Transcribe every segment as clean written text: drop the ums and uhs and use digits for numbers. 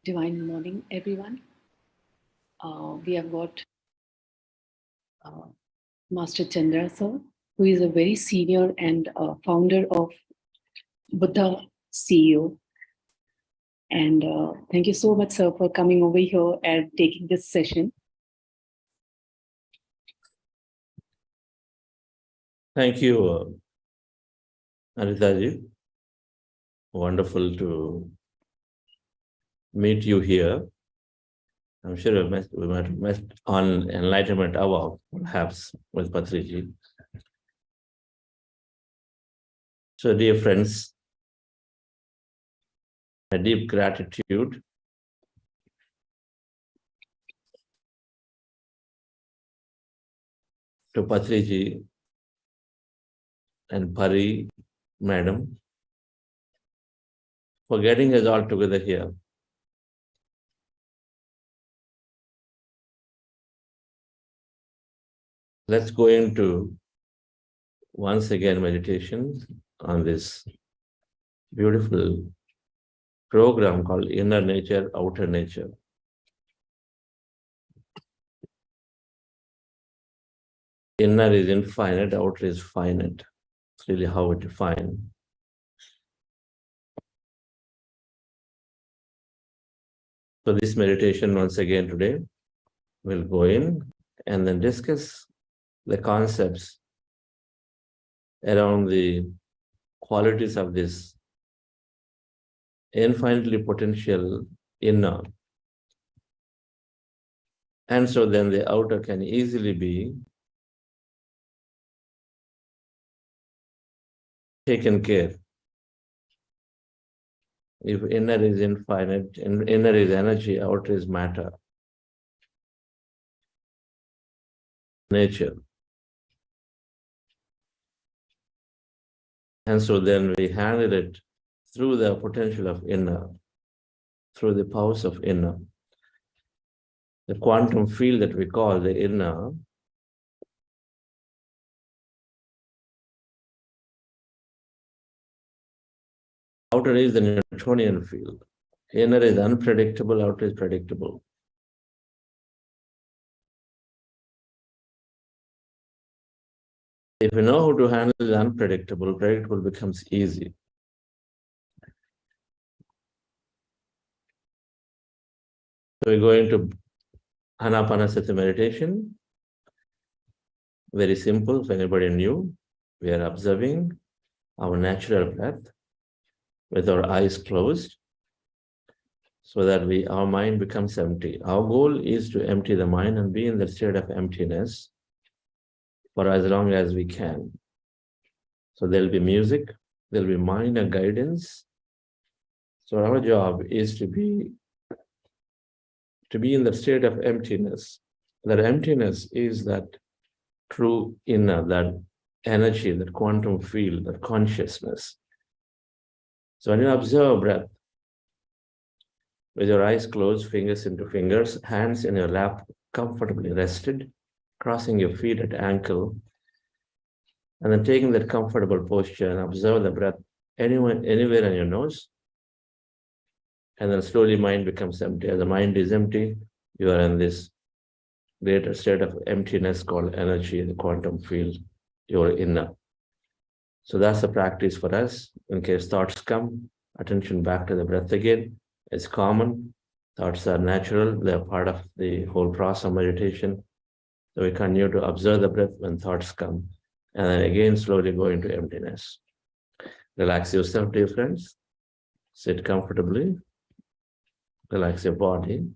Divine morning, everyone. We have got Master Chandra sir, who is a very senior and founder of Buddha CEO. And thank you so much, sir, for coming over here and taking this session. Thank you, Anitaji. Wonderful to meet you here. I'm sure we might have met on Enlightenment Hour, perhaps, with Patriji. So, dear friends, a deep gratitude to Patriji and Pari, Madam, for getting us all together here. Let's go into, once again, meditation on this beautiful program called Inner Nature, Outer Nature. Inner is infinite, outer is finite. It's really how we define. So this meditation, once again today, we'll go in and then discuss the concepts around the qualities of this infinitely potential inner. And so then the outer can easily be taken care. If inner is infinite, inner is energy, outer is matter, nature. And so then we handle it through the potential of inner, through the powers of inner. The quantum field that we call the inner outer is the Newtonian field. Inner is unpredictable, outer is predictable. If you know how to handle the unpredictable, predictable becomes easy. So we're going to Ana-Pana-Sati Meditation. Very simple, if anybody knew. We are observing our natural breath with our eyes closed so that our mind becomes empty. Our goal is to empty the mind and be in the state of emptiness for as long as we can. So there'll be music, there'll be minor guidance. So our job is to be in the state of emptiness. That emptiness is that true inner, that energy, that quantum field, that consciousness. So when you observe breath, with your eyes closed, fingers into fingers, hands in your lap, comfortably rested, crossing your feet at ankle, and then taking that comfortable posture and observe the breath anywhere in your nose, and then slowly mind becomes empty. As the mind is empty, you are in this greater state of emptiness called energy, the quantum field, your inner. So that's the practice for us. In case thoughts come, attention back to the breath again. It's common. Thoughts are natural. They're part of the whole process of meditation. So we continue to observe the breath when thoughts come. And then again, slowly go into emptiness. Relax yourself, dear friends. Sit comfortably. Relax your body.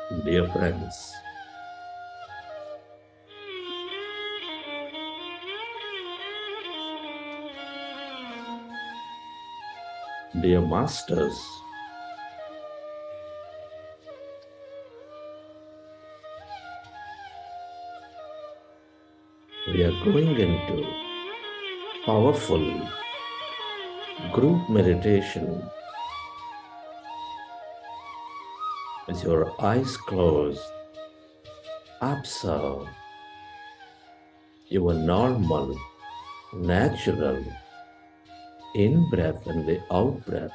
Dear friends, dear masters, we are going into powerful group meditation with your eyes closed. Observe your normal, natural in-breath and the out-breath.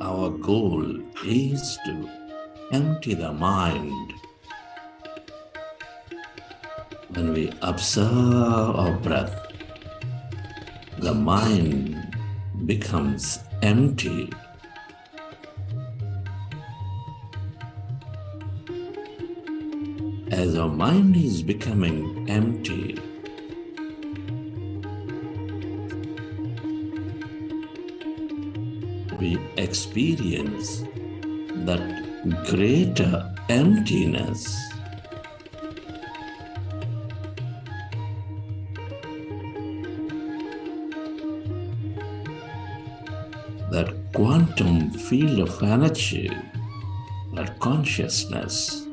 our goal is to empty the mind. When we observe our breath, the mind becomes empty. As our mind is becoming empty, we experience that greater emptiness. That quantum field of energy, that consciousness,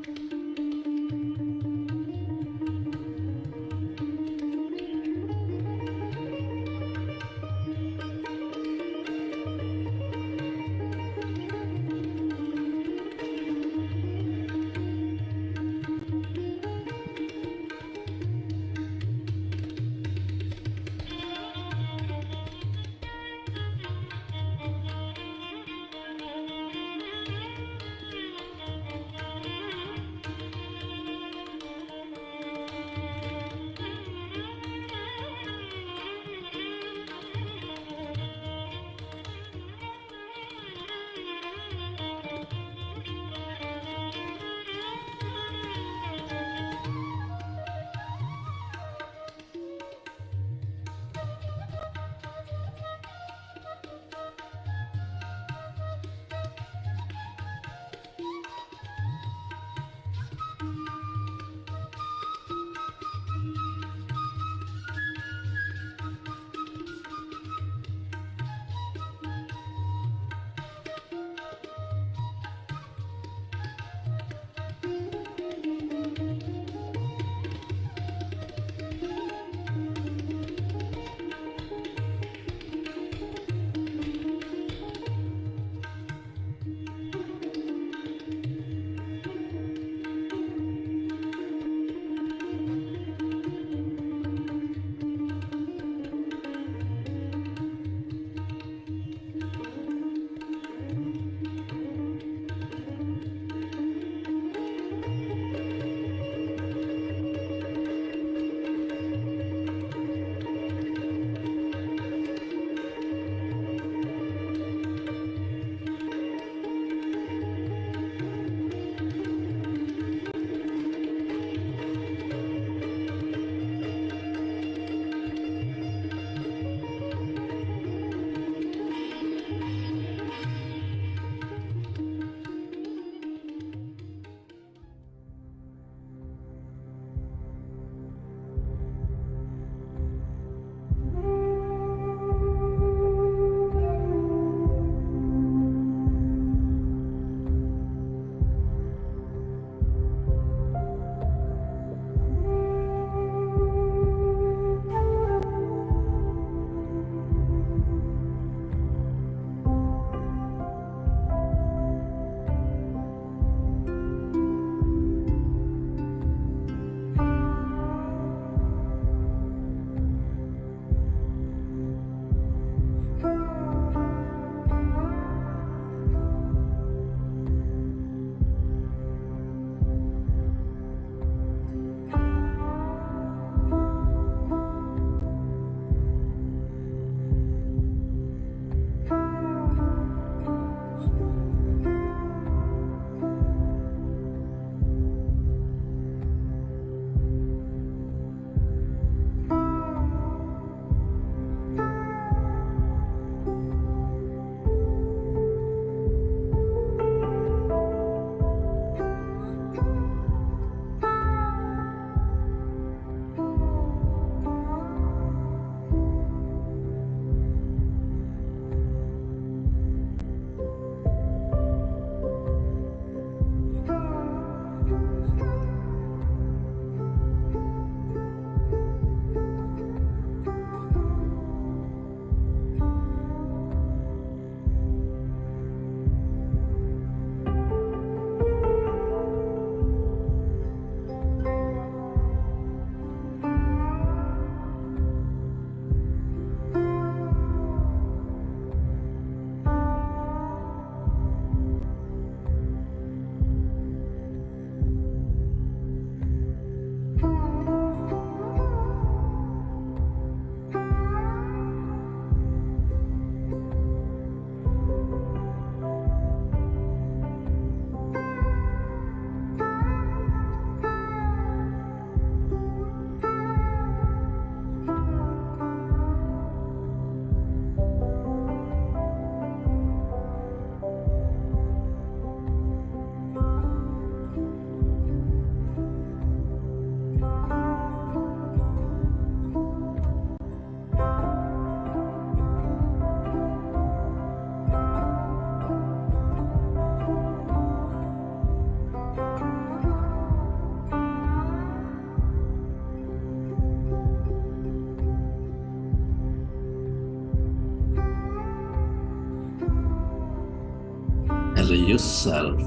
allow yourself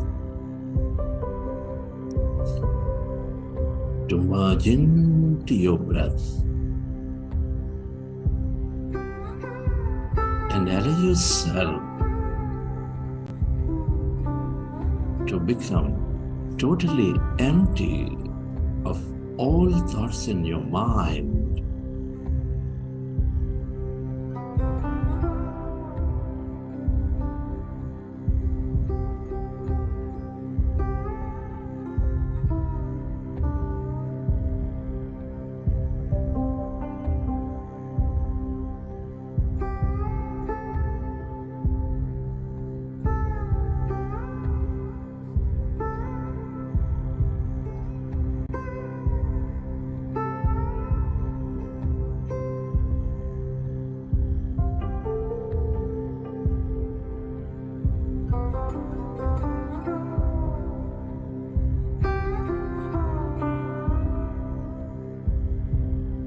to merge into your breath and allow yourself to become totally empty of all thoughts in your mind.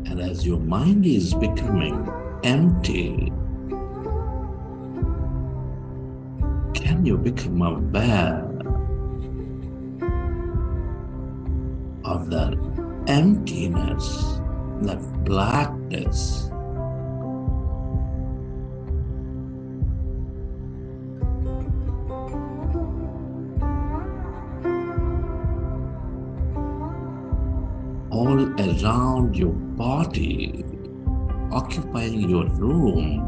And as your mind is becoming empty, can you become aware of that emptiness, that blackness? All around your body, occupying your room.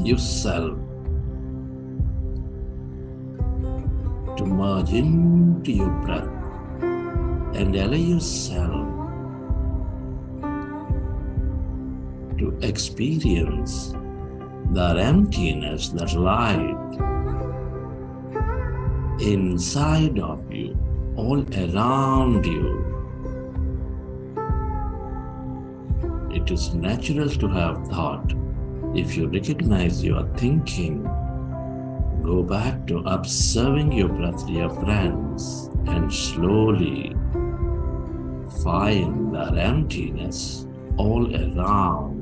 yourself to merge into your breath and allow yourself to experience that emptiness, that light inside of you, all around you. It is natural to have thought. If you recognize you are thinking, go back to observing your breath, dear friends, and slowly find that emptiness all around.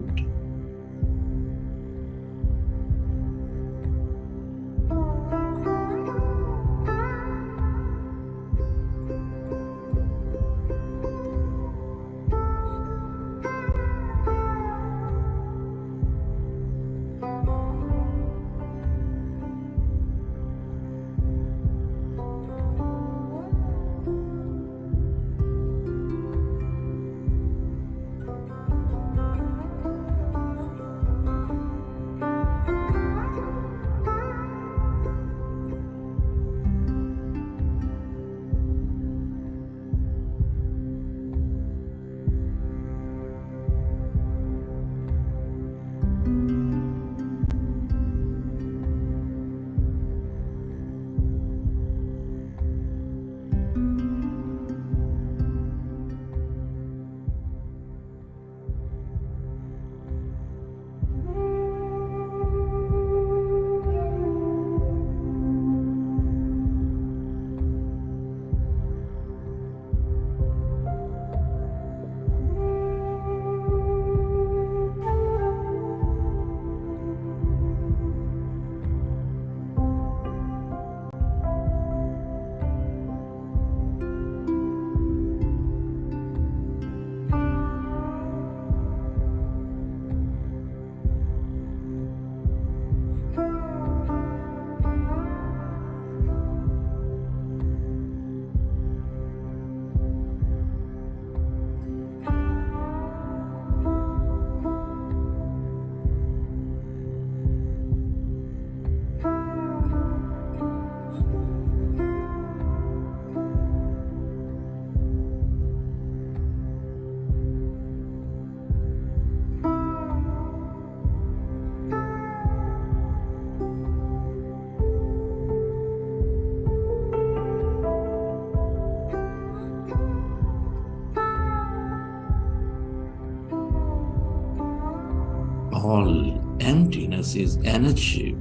All emptiness is energy.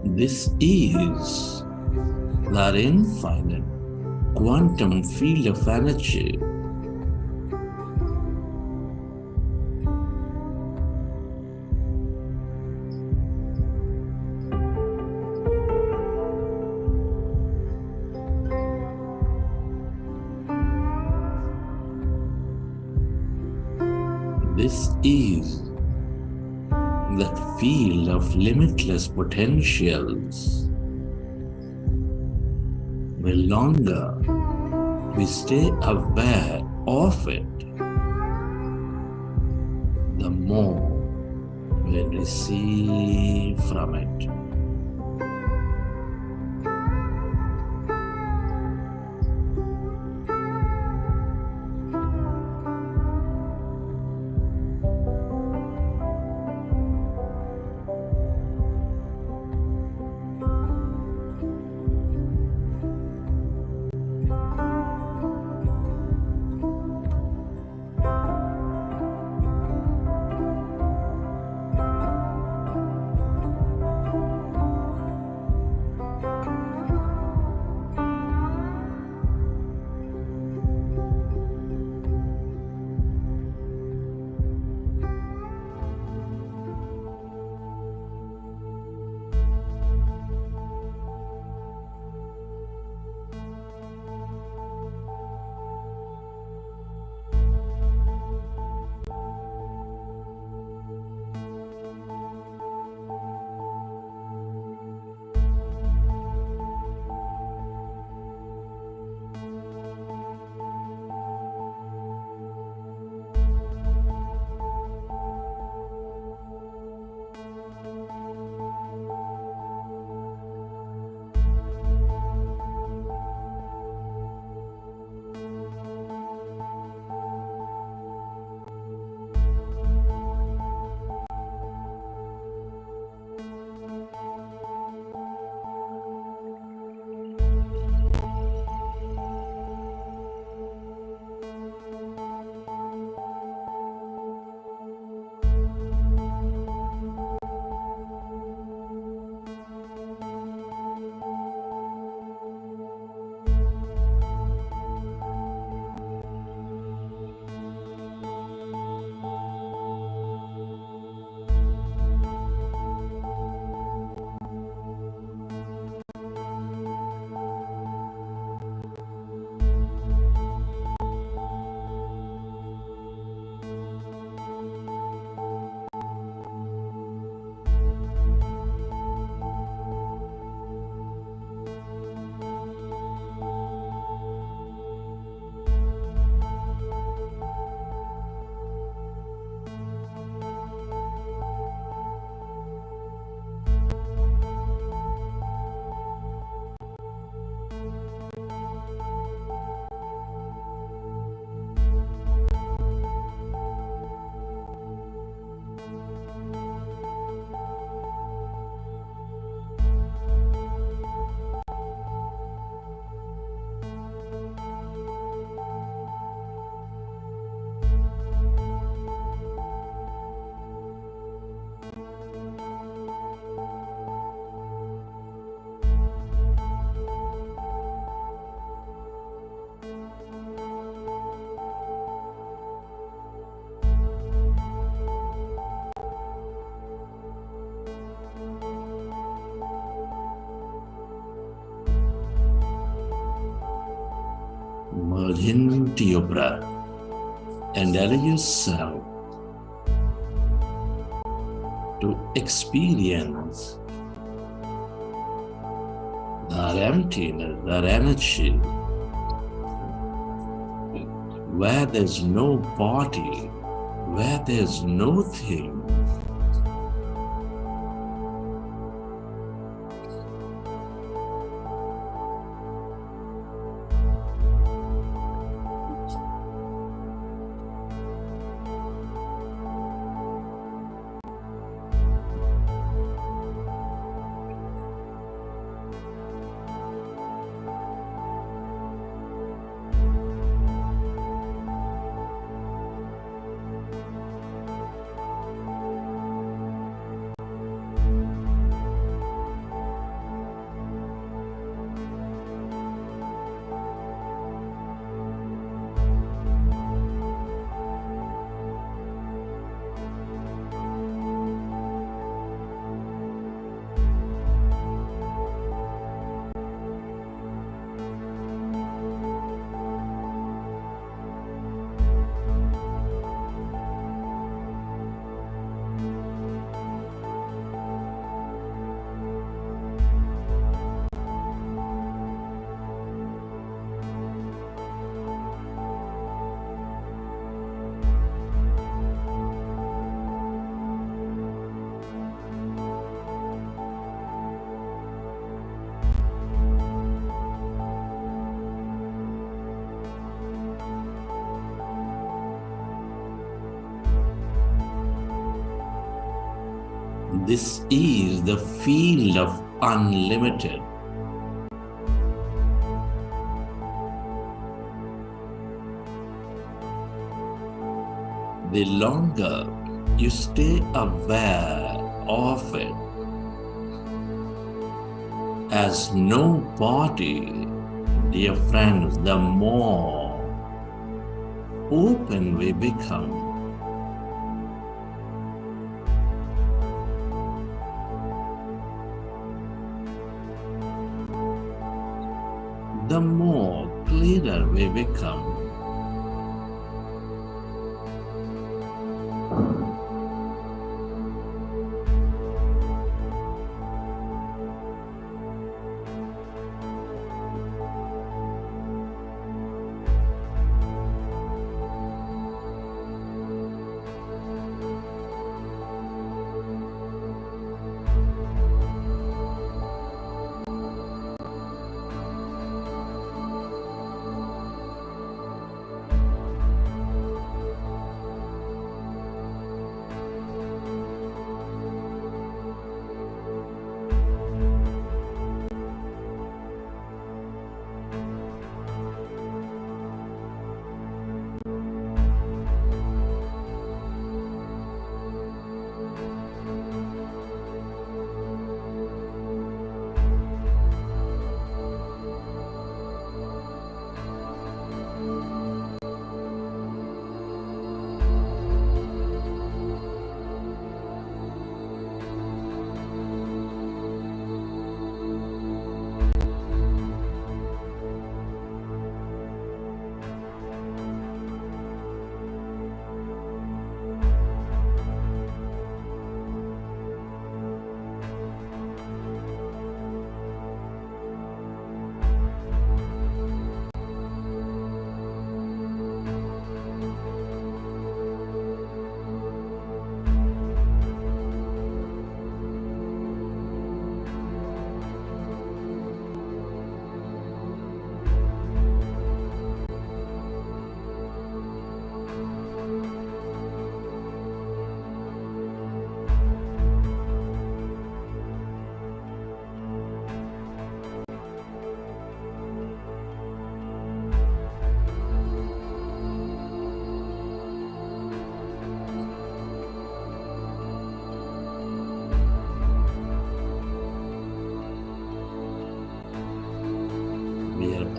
This is that infinite quantum field of energy. This is that field of limitless potentials. The longer we stay aware of it, the more we receive from it. into your breath and allow yourself to experience that emptiness, that energy, where there's no body, where there's no thing. This is the field of unlimited. The longer you stay aware of it as no body, dear friends, the more open we become. The more clearer we become.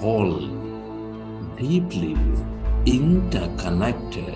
All deeply interconnected.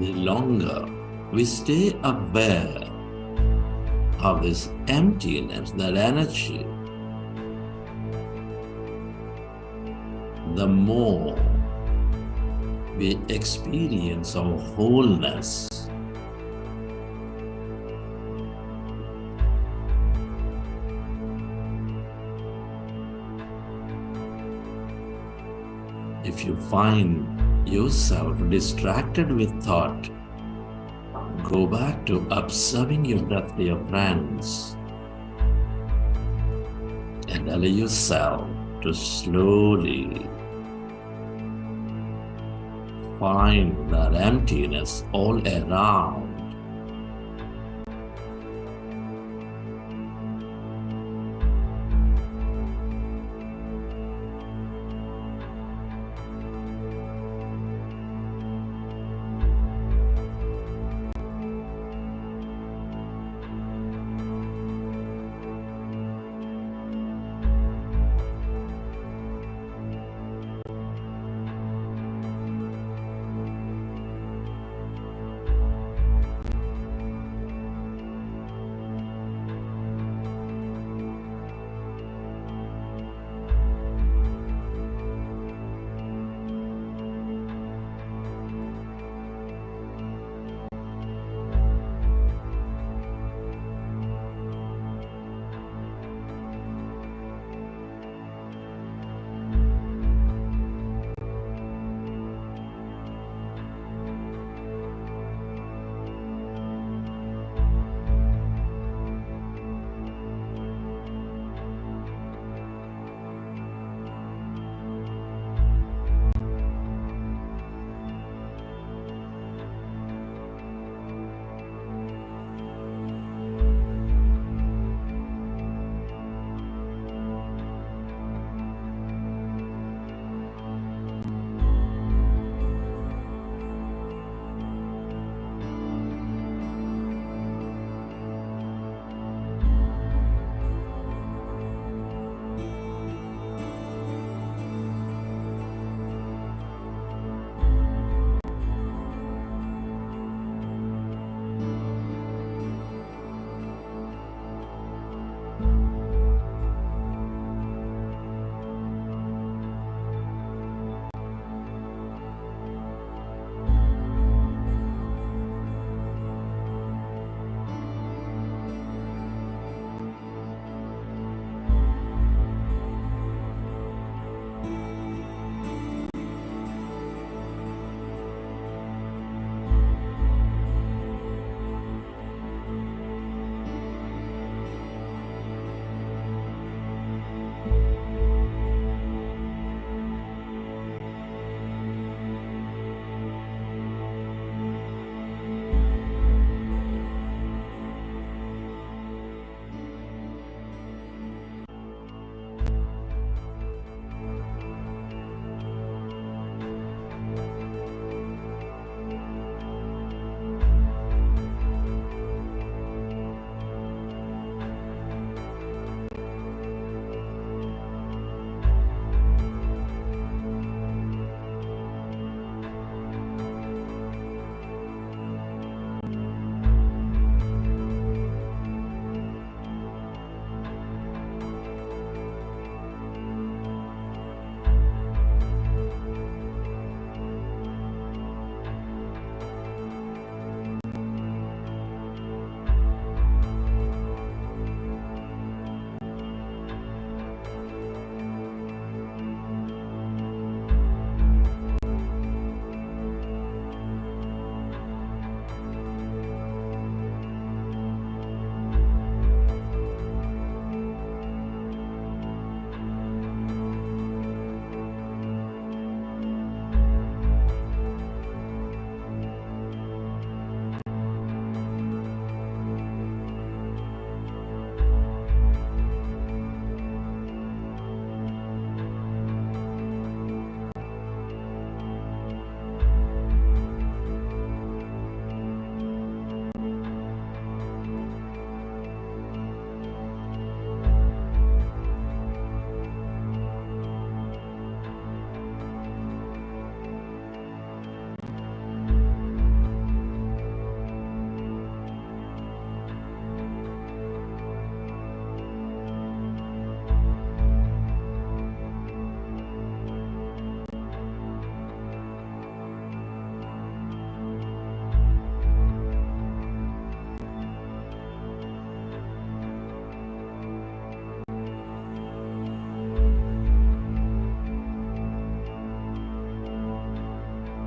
the longer we stay aware of this emptiness, that energy, the more we experience our wholeness. If you find yourself distracted with thought, go back to observing your breath, dear friends, and allow yourself to slowly find that emptiness all around.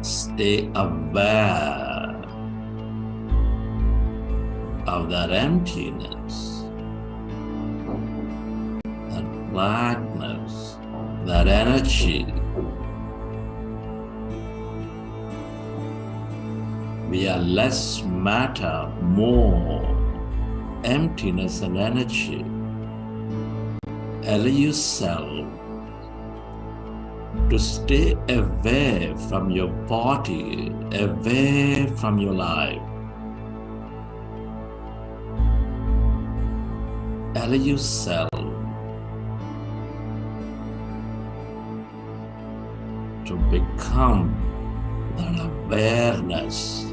Stay aware of that emptiness, that blackness, that energy. We are less matter, more emptiness and energy. Allow yourself to stay away from your body, away from your life. Allow yourself to become that awareness.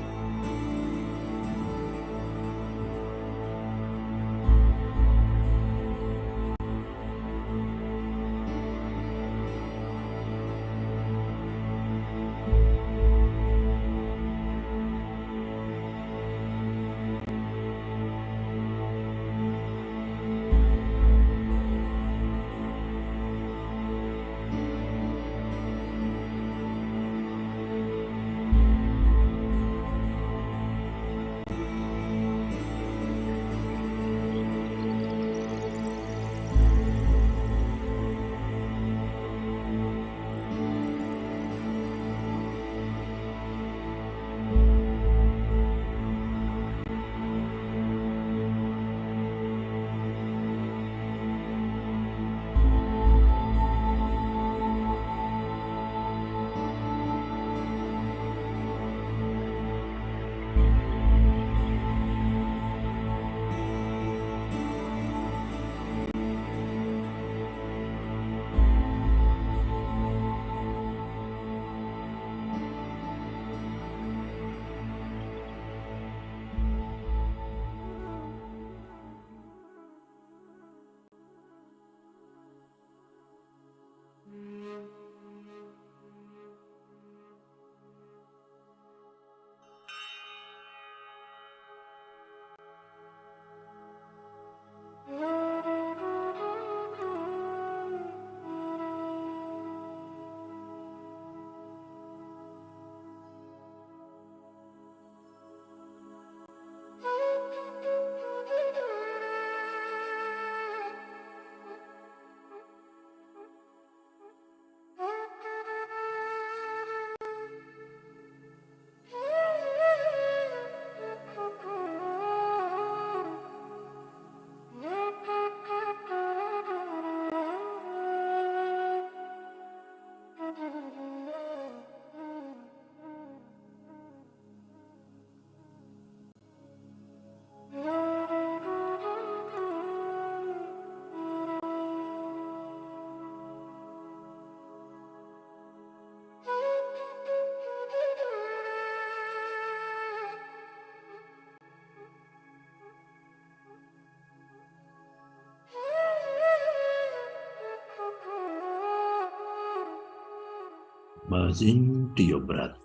Merge into your breath.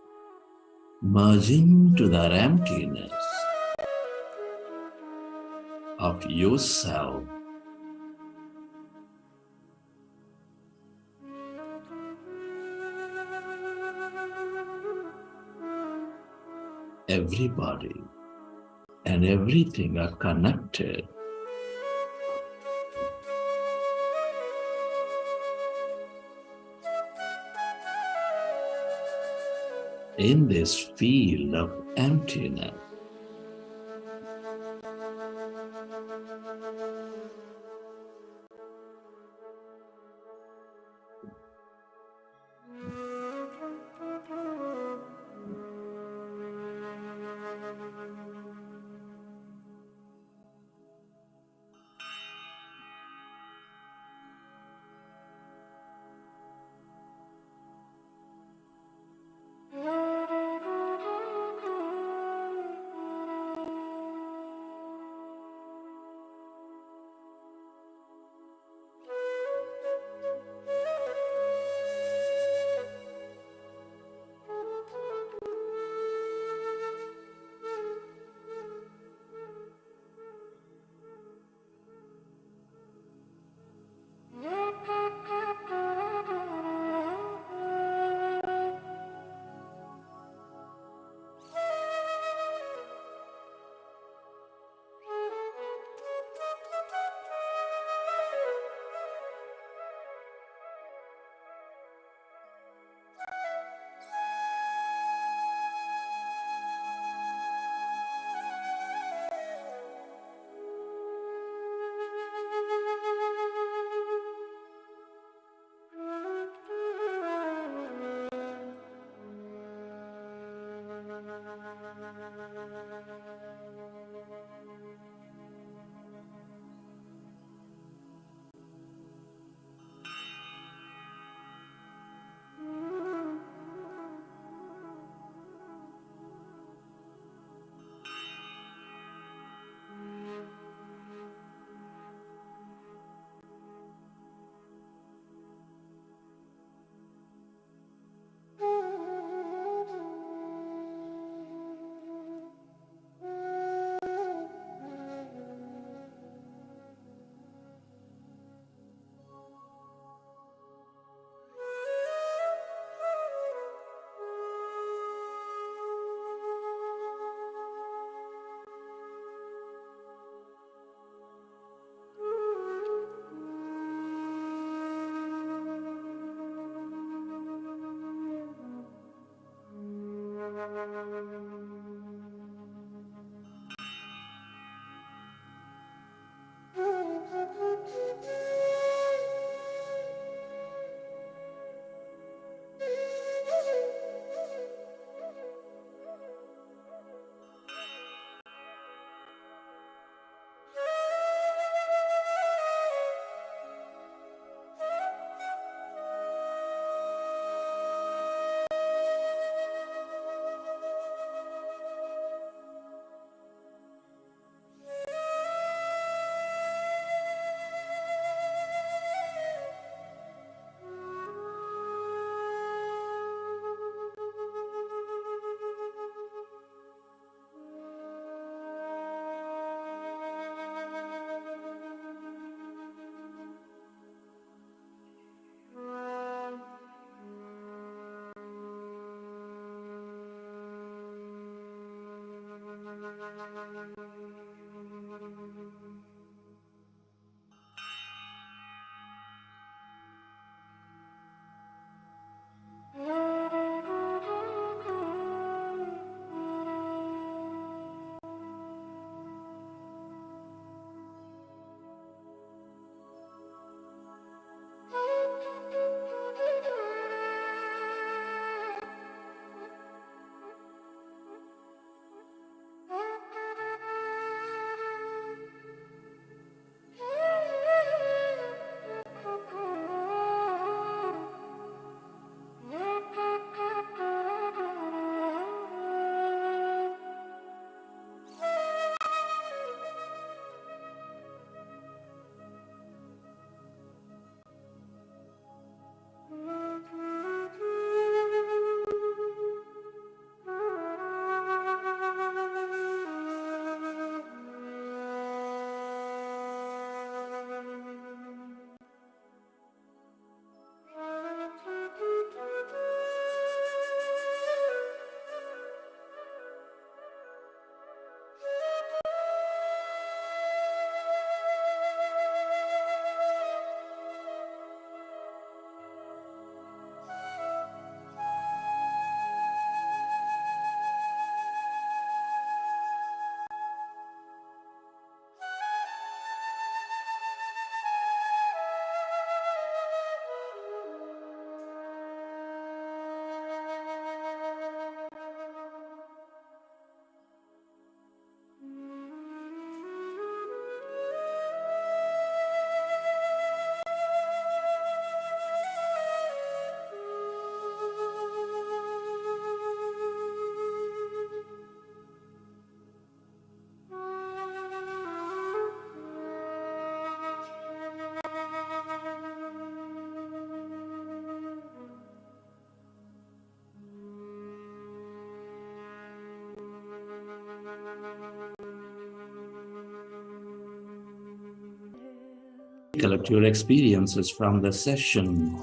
Merge into that emptiness of yourself. Everybody and everything are connected. In this field of emptiness. Collect your experiences from the session.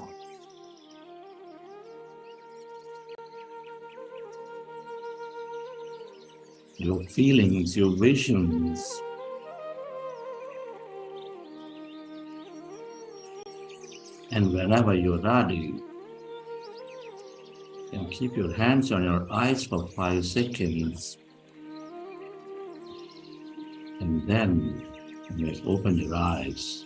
Your feelings, your visions. And whenever you're ready, you can keep your hands on your eyes for 5 seconds. And then you may open your eyes.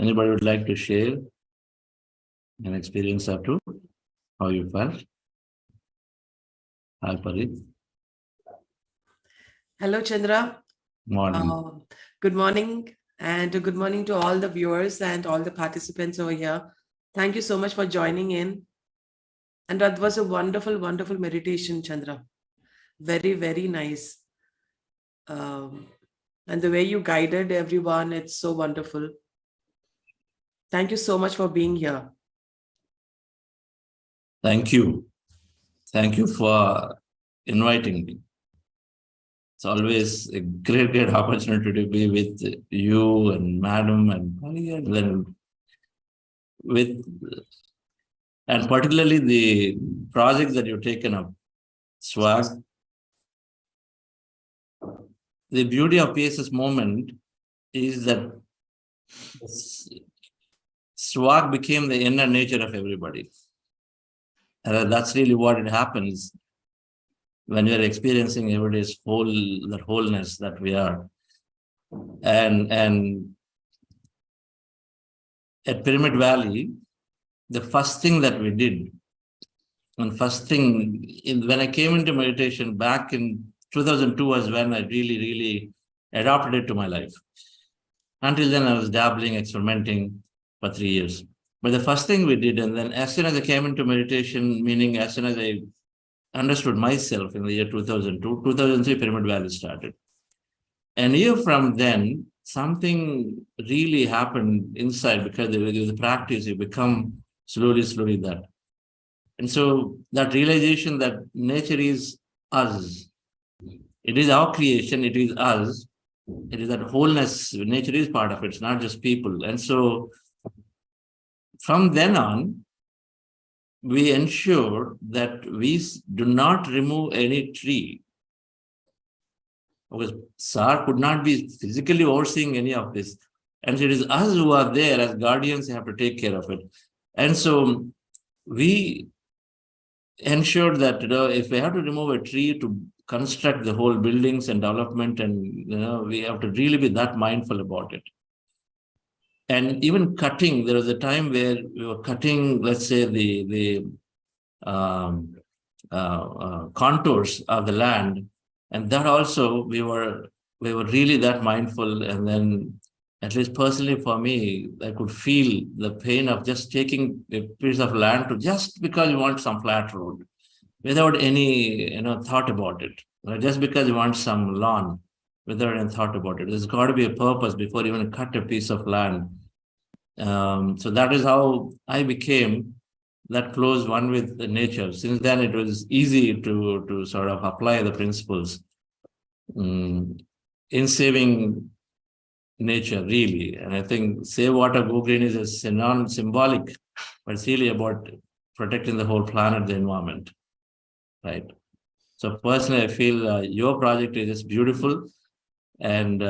Anybody would like to share an experience or two? How you felt? Hi, Pari. Hello, Chandra. Morning. Good morning, and good morning to all the viewers and all the participants over here. Thank you so much for joining in. And that was a wonderful, wonderful meditation, Chandra. Very, very nice. And the way you guided everyone, it's so wonderful. Thank you so much for being here. Thank you. Thank you for inviting me. It's always a great, great opportunity to be with you and Madam and then and particularly the projects that you've taken up, S.W.A.G.G. The beauty of PSS movement is that S.W.A.G.G. became the inner nature of everybody. And that's really what it happens when we are experiencing everyday's that wholeness that we are. And at Pyramid Valley, the first thing that we did, when I came into meditation back in 2002 was when I really adopted it to my life. Until then, I was dabbling, experimenting for 3 years. But the first thing we did, and then as soon as I came into meditation, meaning as soon as I understood myself in the year 2002, 2003, Pyramid Valley started. And a year from then, something really happened inside because with the practice, you become slowly that. And so that realization that nature is us. It is our creation, it is us. It is that wholeness, nature is part of it, it's not just people. And so from then on, we ensure that we do not remove any tree. Because SAR could not be physically overseeing any of this. And so it is us who are there as guardians who have to take care of it. And so we ensure that if we have to remove a tree to construct the whole buildings and development, and we have to really be that mindful about it. And even cutting, there was a time where we were cutting, let's say, the contours of the land, and that also we were really that mindful. And then, at least personally for me, I could feel the pain of just taking a piece of land to just because you want some flat road, without any thought about it. Just because you want some lawn, without any thought about it. There's got to be a purpose before you even cut a piece of land. So that is how I became that close one with the nature. Since then, it was easy to sort of apply the principles in saving nature, really. And I think Save Water, Go Green is a symbolic, but it's really about protecting the whole planet, the environment, right? So personally, I feel your project is just beautiful. And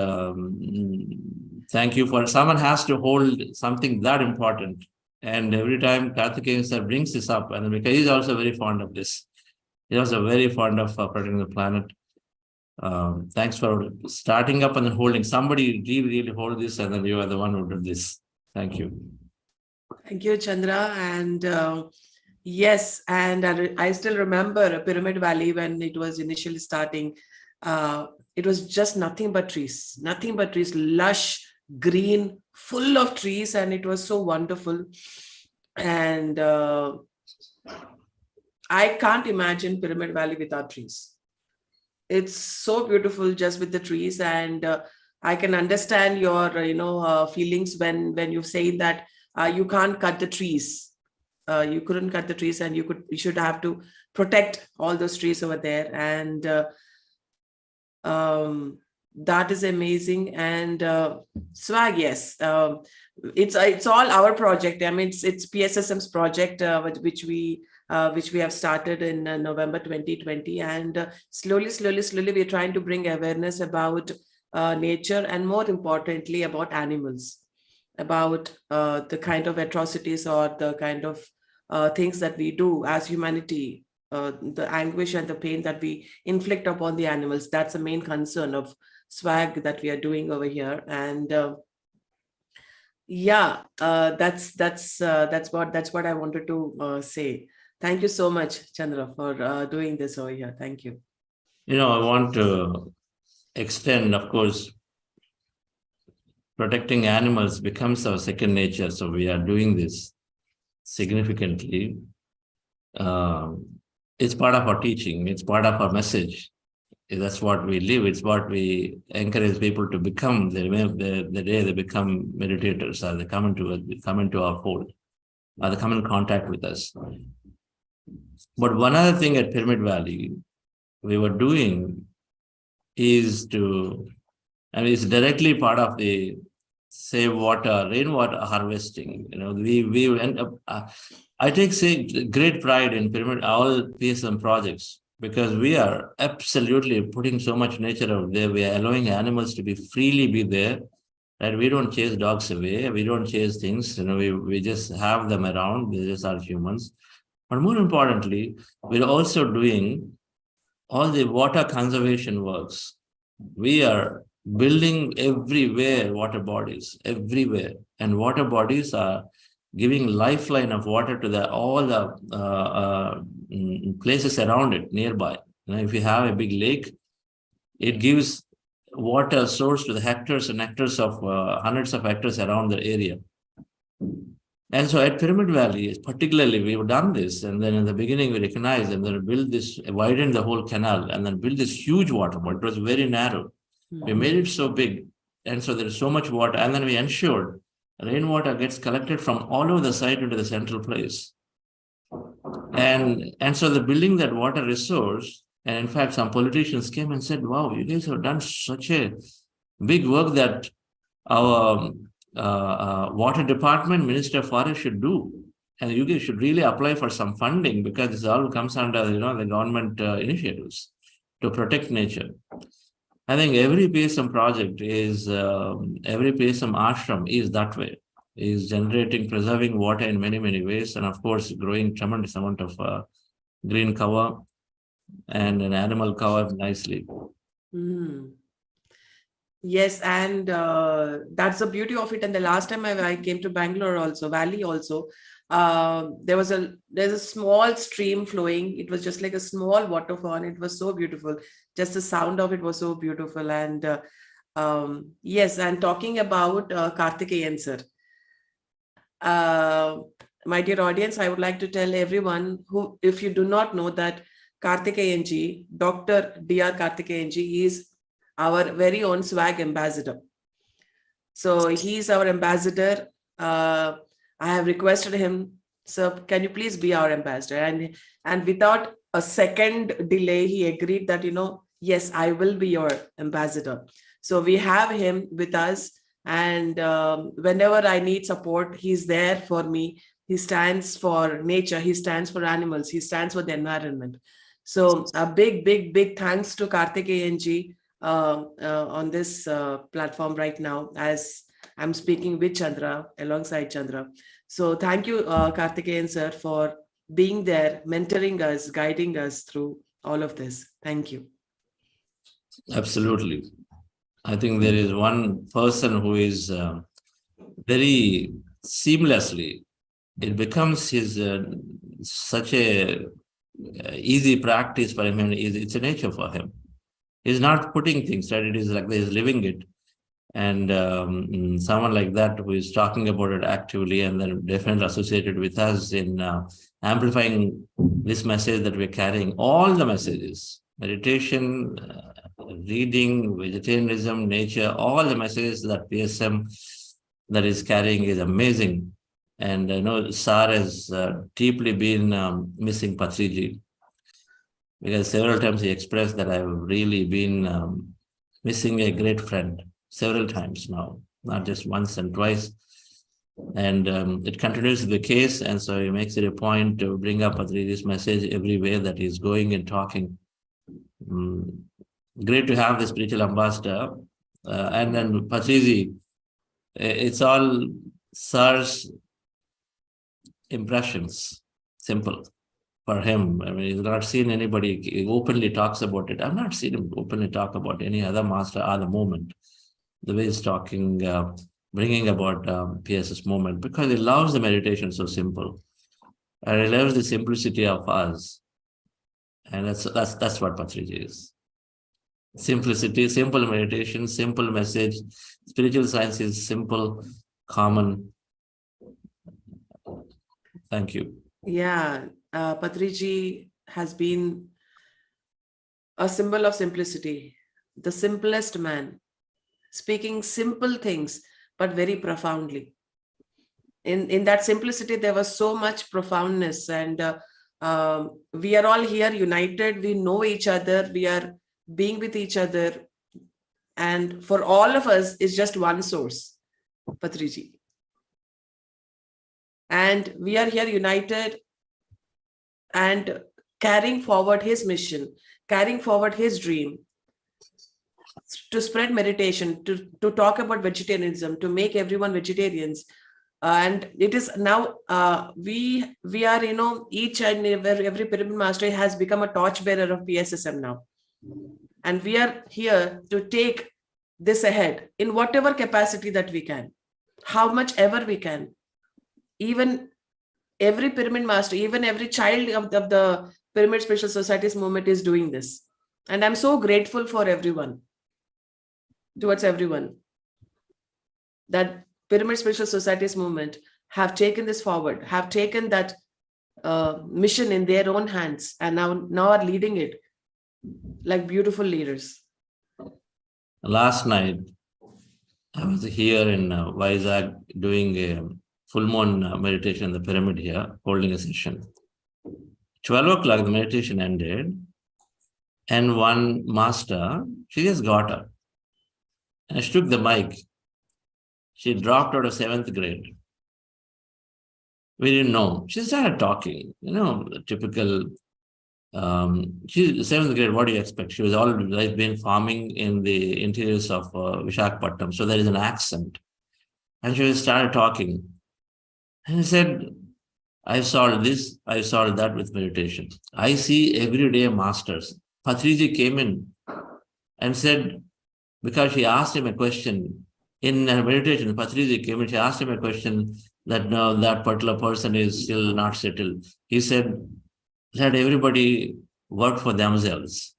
thank you for, someone has to hold something that important. And every time Karthikeyan sir brings this up, and because he's also very fond of this, he's also very fond of protecting the planet. Thanks for starting up and then holding. Somebody really hold this, and then you are the one who did this. Thank you. Thank you, Chandra. And yes, and I still remember Pyramid Valley when it was initially starting. It was just nothing but trees, lush, green, full of trees, and it was so wonderful. And I can't imagine Pyramid Valley without trees. It's so beautiful just with the trees, and I can understand your feelings when you say that you can't cut the trees. You couldn't cut the trees, and you should have to protect all those trees over there. And that is amazing. And S.W.A.G.G, yes, it's all our project. I mean, it's PSSM's project, which we have started in November 2020, and slowly we're trying to bring awareness about nature, and more importantly about animals, about the kind of atrocities or the kind of things that we do as humanity, the anguish and the pain that we inflict upon the animals. That's the main concern of S.W.A.G.G that we are doing over here. And Yeah, that's what I wanted to say. Thank you so much, Chandra, for doing this over here. Thank you. I want to extend, of course, protecting animals becomes our second nature. So we are doing this significantly. It's part of our teaching. It's part of our message. That's what we live. It's what we encourage people to become the day they become meditators, or they come into our fold, or they come in contact with us. But one other thing at Pyramid Valley we were doing is it's directly part of the save water, rainwater harvesting. We end up. I take great pride in all PSM projects, because we are absolutely putting so much nature out there. We are allowing animals to freely be there. Right? We don't chase dogs away. We don't chase things. We just have them around. They just are humans. But more importantly, we're also doing all the water conservation works. We are building everywhere water bodies, everywhere. And water bodies are giving lifeline of water to all the places around it, nearby. If you have a big lake, it gives water source to the hectares and hectares of hundreds of hectares around the area. And so at Pyramid Valley, particularly, we've done this. And then in the beginning, we recognized and then widened the whole canal and then built this huge water body. It was very narrow. We made it so big. And so there is so much water. And then we ensured rainwater gets collected from all over the site into the central place. And so the building that water resource, and in fact, some politicians came and said, wow, you guys have done such a big work that our water department, Minister of Forest should do. And you guys should really apply for some funding, because this all comes under the government initiatives to protect nature. I think every PSM project every PSM ashram is that way, is preserving water in many, many ways. And of course, growing tremendous amount of green cover and an animal cover nicely. Yes, and that's the beauty of it. And the last time I came to Bangalore Valley also, there's a small stream flowing. It was just like a small waterfall. It was so beautiful. Just the sound of it was so beautiful. And yes, and talking about Karthikeyan sir. My dear audience, I would like to tell everyone who, if you do not know, that Karthikeyan ji, Dr. D.R. Karthikeyan ji, is our very own S.W.A.G.G ambassador. So he's our ambassador. I have requested him, sir, can you please be our ambassador? And without a second delay, he agreed that, yes, I will be your ambassador. So we have him with us. And whenever I need support, he's there for me. He stands for nature. He stands for animals. He stands for the environment. So a big, big, big thanks to Karthikeyan ji on this platform right now, as I'm speaking with Chandra, alongside Chandra. So thank you, Karthikeyan sir, for being there, mentoring us, guiding us through all of this. Thank you. Absolutely. I think there is one person who is very seamlessly, it becomes his such a easy practice for him. It's a nature for him. He's not putting things, right? It is like he's living it. And someone like that who is talking about it actively and then definitely associated with us in amplifying this message that we're carrying, all the messages, meditation, reading, vegetarianism, nature, all the messages that PSM that is carrying is amazing. And I know Sar has deeply been missing Patriji, because several times he expressed that I've really been missing a great friend several times now, not just once and twice. And it continues to be the case. And so he makes it a point to bring up Patriji's message everywhere that he's going and talking. Great to have the spiritual ambassador. And then Patriji, it's all Sar's impressions, simple for him. I mean, he's not seen anybody openly talks about it. I've not seen him openly talk about any other master at the moment. The way he's talking, bringing about PSS movement, because he loves the meditation so simple. And he loves the simplicity of us. And that's what Patriji is. Simplicity, simple meditation, simple message. Spiritual science is simple, common. Thank you. Yeah, Patriji has been a symbol of simplicity, the simplest man, speaking simple things, but very profoundly. In that simplicity, there was so much profoundness, and we are all here united. We know each other. We are being with each other. And for all of us, it's just one source, Patriji. And we are here united and carrying forward his mission, carrying forward his dream to spread meditation, to talk about vegetarianism, to make everyone vegetarians. And it is now, we are, each and every pyramid master has become a torchbearer of PSSM now. And we are here to take this ahead in whatever capacity that we can, how much ever we can. Even every pyramid master, even every child of the Pyramid Spiritual Societies movement is doing this. And I'm so grateful for everyone, towards everyone, that Pyramid Spiritual Societies movement have taken this forward, have taken that mission in their own hands, and now are leading it like beautiful leaders. Last night, I was here in S.W.A.G.G doing a full moon meditation in the pyramid here, holding a session. 12 o'clock, the meditation ended, and one master, she just got up and she took the mic. She dropped out of 7th grade. We didn't know. She started talking, the typical, she's 7th grade, what do you expect? She was always been farming in the interiors of Visakhapatnam, so there is an accent. And she started talking. And he said, I solved this, I solved that with meditation. I see everyday masters. Patriji came in and said, because she asked him a question, in her meditation, Patriji came in, she asked him a question that no, that particular person is still not settled. He said, let everybody work for themselves.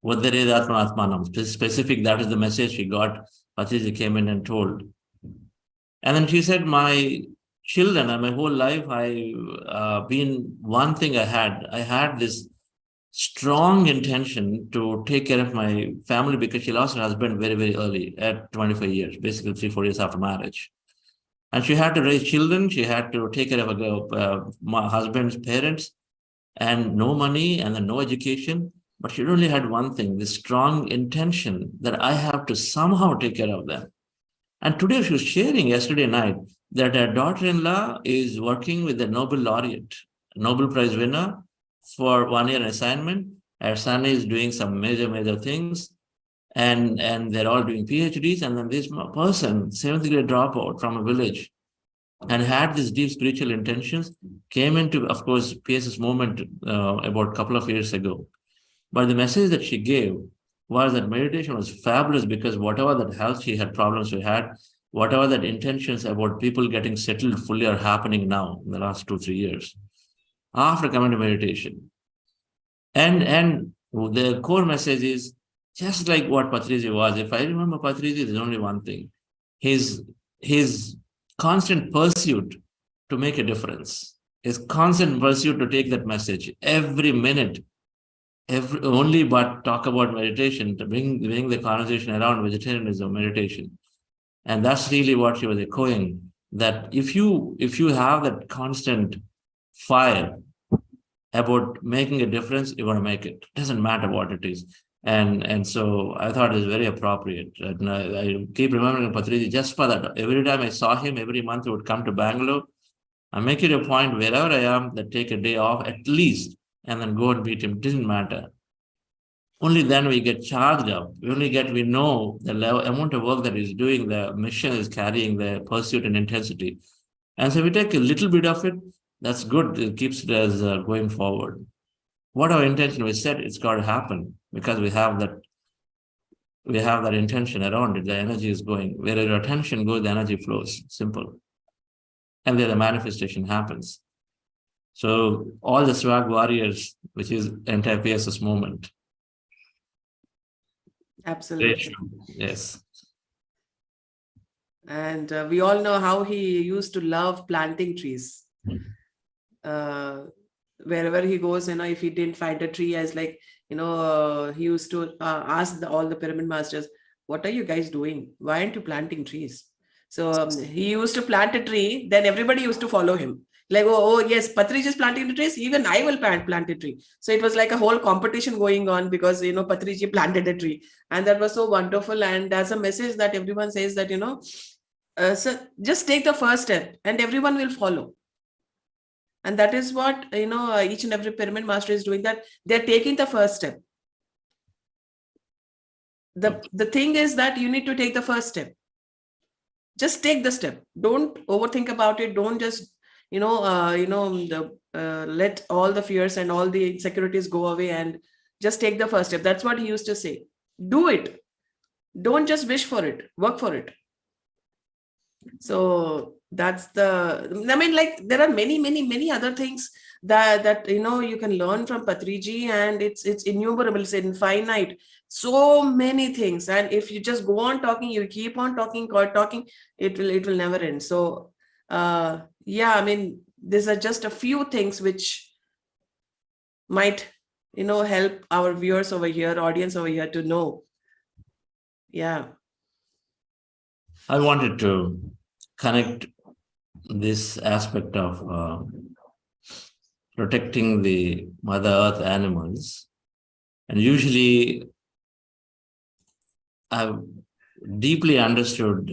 What there is Atmanam, specific, that is the message she got. Patriji came in and told. And then she said, my children and my whole life, been one thing I had this strong intention to take care of my family, because she lost her husband very, very early at 25 years, basically 3-4 years after marriage. And she had to raise children. She had to take care of my husband's parents, and no money and then no education. But she only had one thing, this strong intention that I have to somehow take care of them. And today she was sharing yesterday night that her daughter-in-law is working with the Nobel laureate, Nobel Prize winner, for 1-year assignment. Her son is doing some major things, and they're all doing PhDs. And then this person, 7th grade dropout from a village, and had these deep spiritual intentions, came into, of course, PSS movement about a couple of years ago. But the message that she gave was that meditation was fabulous, because whatever that health she had problems we had, whatever that intentions about people getting settled fully are happening now in the last 2-3 years after coming to meditation. And the core message is just like what Patriji was. If I remember Patriji, there's only one thing. His constant pursuit to make a difference, his constant pursuit to take that message every minute, only but talk about meditation, to bring the conversation around vegetarianism, meditation. And that's really what she was echoing, that if you have that constant fire about making a difference, you're going to make it. It doesn't matter what it is. And so I thought it was very appropriate. And I keep remembering Patriji just for that. Every time I saw him, every month he would come to Bangalore. I make it a point wherever I am that take a day off at least, and then go and meet him. It doesn't matter. Only then we get charged up. We know the amount of work that he's doing, the mission is carrying, the pursuit and intensity. And so we take a little bit of it, that's good. It keeps us going forward. What our intention we set, it's got to happen, because we have that we have that intention around it, the energy is going. Where your attention goes, the energy flows. Simple. And then the manifestation happens. So all the S.W.A.G. warriors, which is entire PSS movement. Absolutely. Yes. And we all know how he used to love planting trees. Wherever he goes, if he didn't find a tree, as like, he used to ask all the pyramid masters, what are you guys doing? Why aren't you planting trees? So he used to plant a tree, then everybody used to follow him. Like, oh yes, Patriji is planting the trees, even I will plant a tree. So it was like a whole competition going on because, Patriji planted a tree. And that was so wonderful. And as a message that everyone says that, so just take the first step and everyone will follow. And that is what, each and every pyramid master is doing, that they're taking the first step. The thing is that you need to take the first step. Just take the step. Don't overthink about it. Don't just, let all the fears and all the insecurities go away and just take the first step. That's what he used to say. Do it. Don't just wish for it. Work for it. So that's there are many other things that you can learn from Patriji, and it's innumerable, it's infinite, so many things. And if you just go on talking, you keep on talking, it will never end. So these are just a few things which might help our viewers over here, audience over here, to know. I wanted to connect this aspect of protecting the Mother Earth animals. And usually I've deeply understood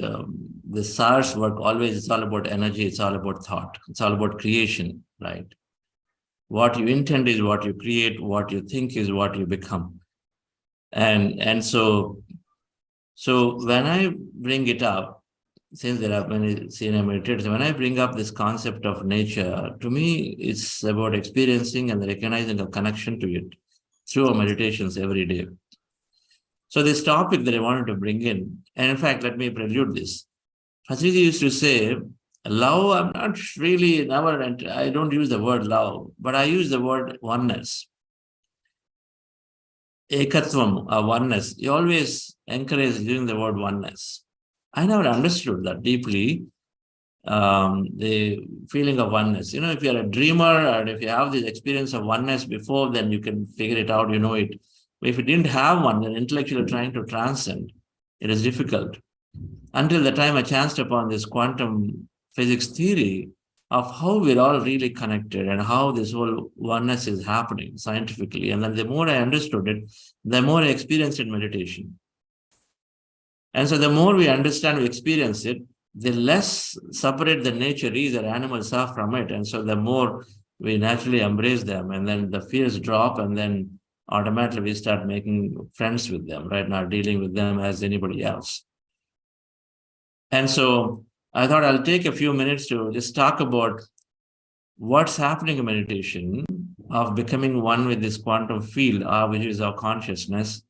the SARS work. Always, it's all about energy, it's all about thought, it's all about creation, right? What you intend is what you create, what you think is what you become. And so when I bring it up, since there are many senior meditators, when I bring up this concept of nature, to me, it's about experiencing and recognizing a connection to it through our meditations every day. So this topic that I wanted to bring in, and in fact, let me prelude this. Patriji used to say, love, I'm not really, I don't use the word love, but I use the word oneness. Ekatvam, oneness. You always encourage using the word oneness. I never understood that deeply, the feeling of oneness. If you're a dreamer and if you have this experience of oneness before, then you can figure it out, it. But if you didn't have one, then intellectually trying to transcend, it is difficult. Until the time I chanced upon this quantum physics theory of how we're all really connected and how this whole oneness is happening scientifically. And then the more I understood it, the more I experienced it in meditation. And so the more we understand, we experience it, the less separate the nature is that animals are from it. And so the more we naturally embrace them, and then the fears drop, and then automatically we start making friends with them, right? Not dealing with them as anybody else. And so I thought I'll take a few minutes to just talk about what's happening in meditation of becoming one with this quantum field, which is our consciousness.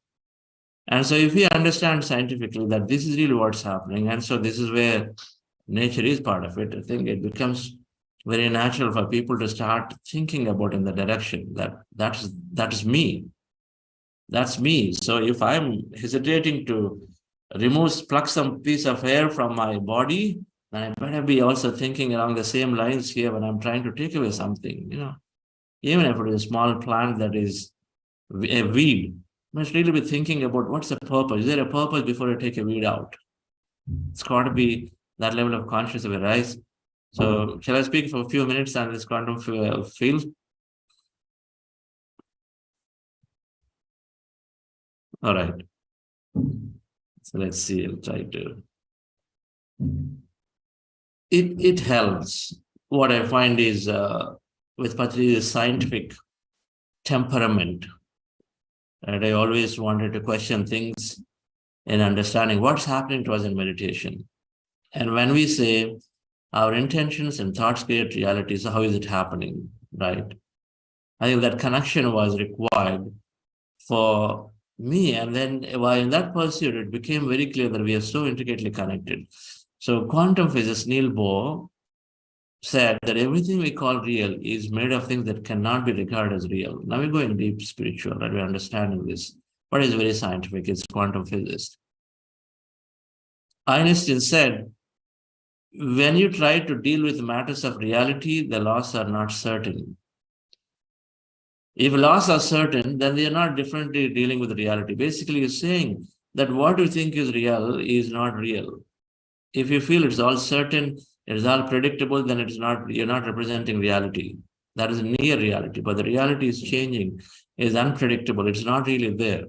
And so if we understand scientifically that this is really what's happening, and so this is where nature is part of it, I think it becomes very natural for people to start thinking about in the direction that is me. That's me. So if I'm hesitating to pluck some piece of hair from my body, then I better be also thinking along the same lines here when I'm trying to take away something, Even if it is a small plant that is a weed, I must really be thinking about what's the purpose. Is there a purpose before I take a weed out? It's got to be that level of consciousness arise. So shall I speak for a few minutes on this quantum field? All right. So let's see. I'll try to. It helps. What I find is with Patriji's scientific temperament, and I always wanted to question things in understanding what's happening to us in meditation. And when we say our intentions and thoughts create realities, how is it happening, right? I think that connection was required for me. And then while in that pursuit, it became very clear that we are so intricately connected. So quantum physicist Niels Bohr said that everything we call real is made of things that cannot be regarded as real. Now we're going deep spiritual, right? We're understanding this, but it's very scientific. It's quantum physics. Einstein said, when you try to deal with matters of reality, the laws are not certain. If laws are certain, then they are not differently dealing with reality. Basically, you're saying that what you think is real is not real. If you feel it's all certain, it is all predictable, then it's not, you're not representing reality. That is near reality, but the reality is changing, is unpredictable. It's not really there.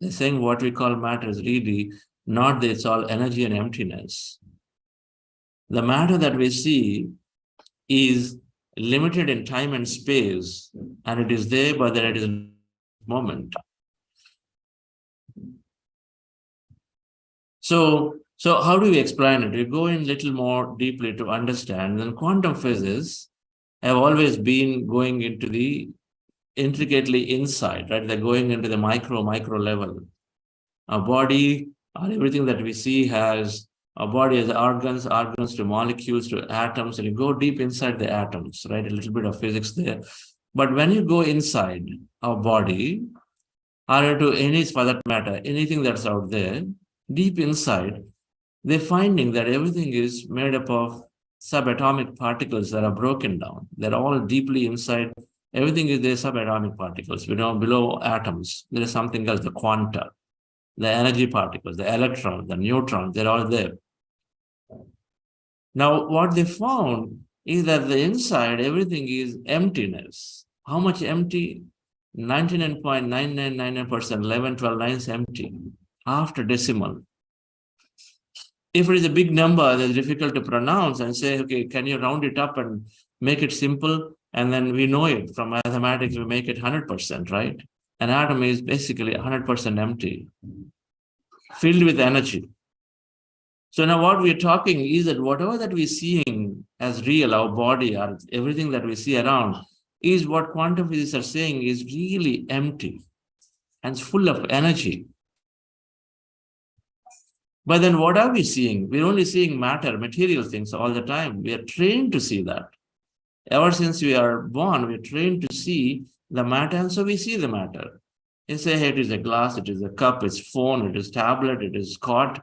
They're saying what we call matter is really not that it's all energy and emptiness. The matter that we see is limited in time and space, and it is there, but then it is a moment. So how do we explain it? We go in a little more deeply to understand. Then quantum physics have always been going into the intricately inside, right? They're going into the micro level. Our body, everything that we see has, our body has organs to molecules to atoms, and you go deep inside the atoms, right? A little bit of physics there. But when you go inside our body, or to any, for that matter, anything that's out there, deep inside, they're finding that everything is made up of subatomic particles that are broken down. They're all deeply inside. Everything is there, subatomic particles. We know below atoms, there is something else, the quanta, the energy particles, the electrons, the neutrons, they're all there. Now, what they found is that the inside, everything is emptiness. How much empty? 99.9999%, 11, 12 lines empty, after decimal. If it is a big number that's difficult to pronounce and say, okay, can you round it up and make it simple? And then we know it from mathematics, we make it 100%, right? An atom is basically 100% empty, filled with energy. So now what we're talking is that whatever that we're seeing as real, our body, or everything that we see around, is what quantum physicists are saying is really empty and it's full of energy. But then what are we seeing? We're only seeing matter, material things all the time. We are trained to see that. Ever since we are born, we're trained to see the matter, and so we see the matter. You say, hey, it is a glass, it is a cup, it's phone, it is tablet, it is cot,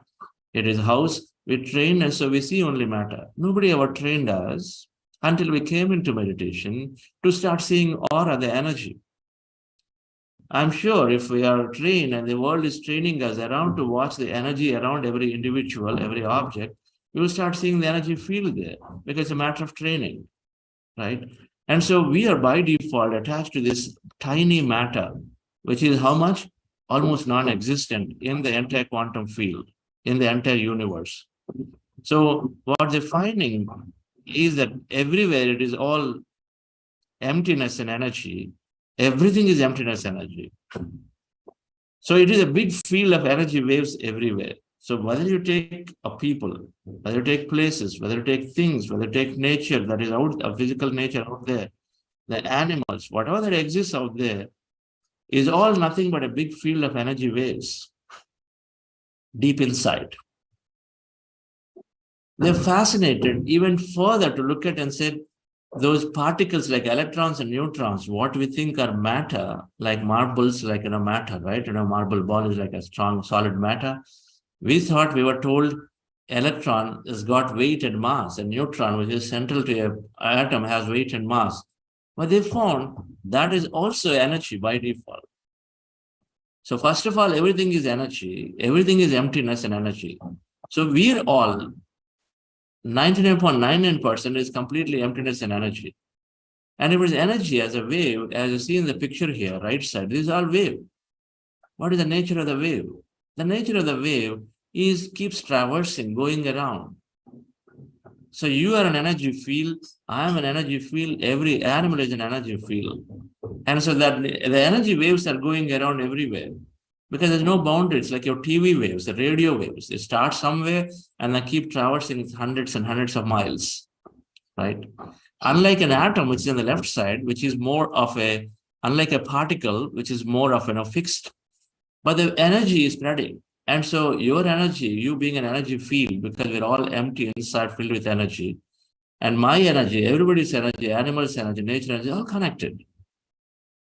it is house. We're trained, and so we see only matter. Nobody ever trained us until we came into meditation to start seeing aura, the energy. I'm sure if we are trained and the world is training us around to watch the energy around every individual, every object, we will start seeing the energy field there because it's a matter of training, right? And so we are by default attached to this tiny matter, which is how much? Almost non-existent in the entire quantum field, in the entire universe. So what they're finding is that everywhere it is all emptiness and energy. Everything is emptiness energy. So it is a big field of energy waves everywhere. So whether you take a people, whether you take places, whether you take things, whether you take nature that is out, a physical nature out there, the animals, whatever that exists out there is all nothing but a big field of energy waves deep inside. They're fascinated even further to look at and say, those particles like electrons and neutrons, what we think are matter, like marbles, like matter, right? Marble ball is like a strong, solid matter. We thought, we were told electron has got weight and mass, and neutron, which is central to an atom, has weight and mass. But they found that is also energy by default. So first of all, everything is energy. Everything is emptiness and energy. So we're all 99.99% is completely emptiness and energy. And if it's energy as a wave, as you see in the picture here, right side, this is all wave. What is the nature of the wave? The nature of the wave is keeps traversing, going around. So you are an energy field, I am an energy field, every animal is an energy field. And so that the energy waves are going around everywhere. Because there's no boundaries, like your TV waves, the radio waves. They start somewhere and then keep traversing hundreds and hundreds of miles, right? Unlike an atom, which is on the left side, which is more of unlike a particle, which is more of fixed. but the energy is spreading. And so your energy, you being an energy field, because we're all empty inside, filled with energy, and my energy, everybody's energy, animals' energy, nature energy, all connected.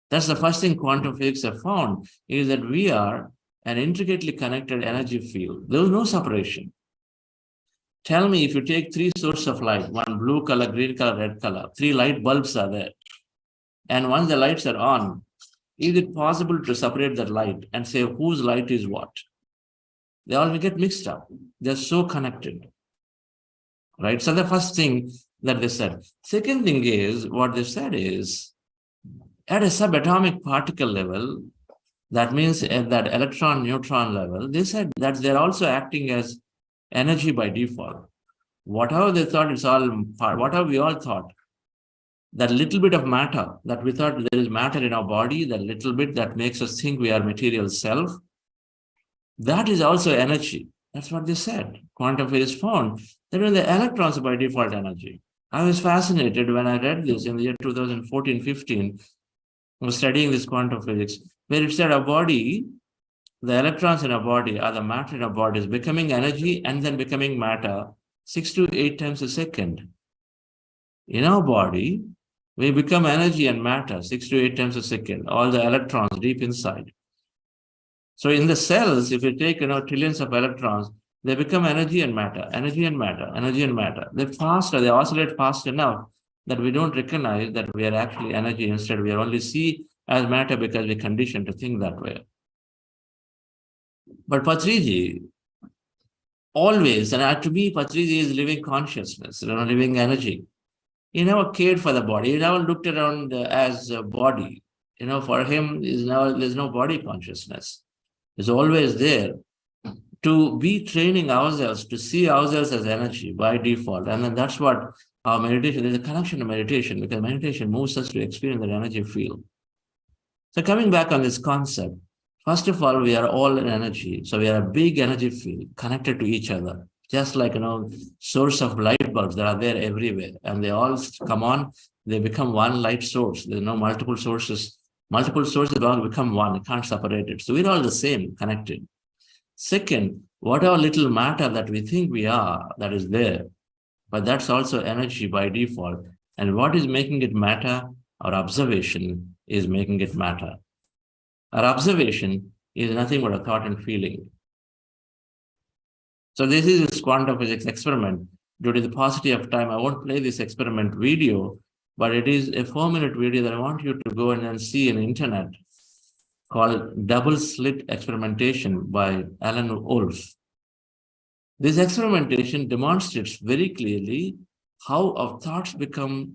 That's the first thing quantum physics have found, is that we are an intricately connected energy field. There is no separation. Tell me, if you take three sources of light, one blue color, green color, red color, three light bulbs are there. And once the lights are on, is it possible to separate that light and say whose light is what? They all will get mixed up. They're so connected, right? So the first thing that they said. Second thing is, what they said is, at a subatomic particle level, that means at that electron neutron level, they said that they're also acting as energy by default. Whatever they thought, it's all part, whatever we all thought, that little bit of matter that we thought there is matter in our body, that little bit that makes us think we are material self, that is also energy. That's what they said. Quantum physics found that when the electrons are by default energy. I was fascinated when I read this in the year 2014-15. I was studying this quantum physics, where it said our body, the electrons in our body are the matter in our body is becoming energy and then becoming matter 6 to 8 times a second. In our body, we become energy and matter 6 to 8 times a second, all the electrons deep inside. So in the cells, if you take trillions of electrons, they become energy and matter, energy and matter, energy and matter. They're faster, they oscillate fast enough that we don't recognize that we are actually energy. Instead, we are only see as matter because we're conditioned to think that way. But Patriji, always, and to me, Patriji is living consciousness, living energy. He never cared for the body. He never looked around as a body. For him, there's no body consciousness. It's always there. To be training ourselves, to see ourselves as energy by default. And then that's what our meditation, there's a connection to meditation, because meditation moves us to experience that energy field. So coming back on this concept, first of all, we are all in energy. So we are a big energy field connected to each other. Just like, source of light bulbs that are there everywhere. And they all come on, they become one light source. There's no multiple sources. Multiple sources all become one. You can't separate it. So we're all the same, connected. Second, whatever little matter that we think we are, that is there. But that's also energy by default. And what is making it matter? Our observation is making it matter. Our observation is nothing but a thought and feeling. So this is this quantum physics experiment. Due to the paucity of time, I won't play this experiment video, but it is a 4-minute video that I want you to go and see on the internet, called Double Slit Experimentation by Alan Wolf. This experimentation demonstrates very clearly how our thoughts become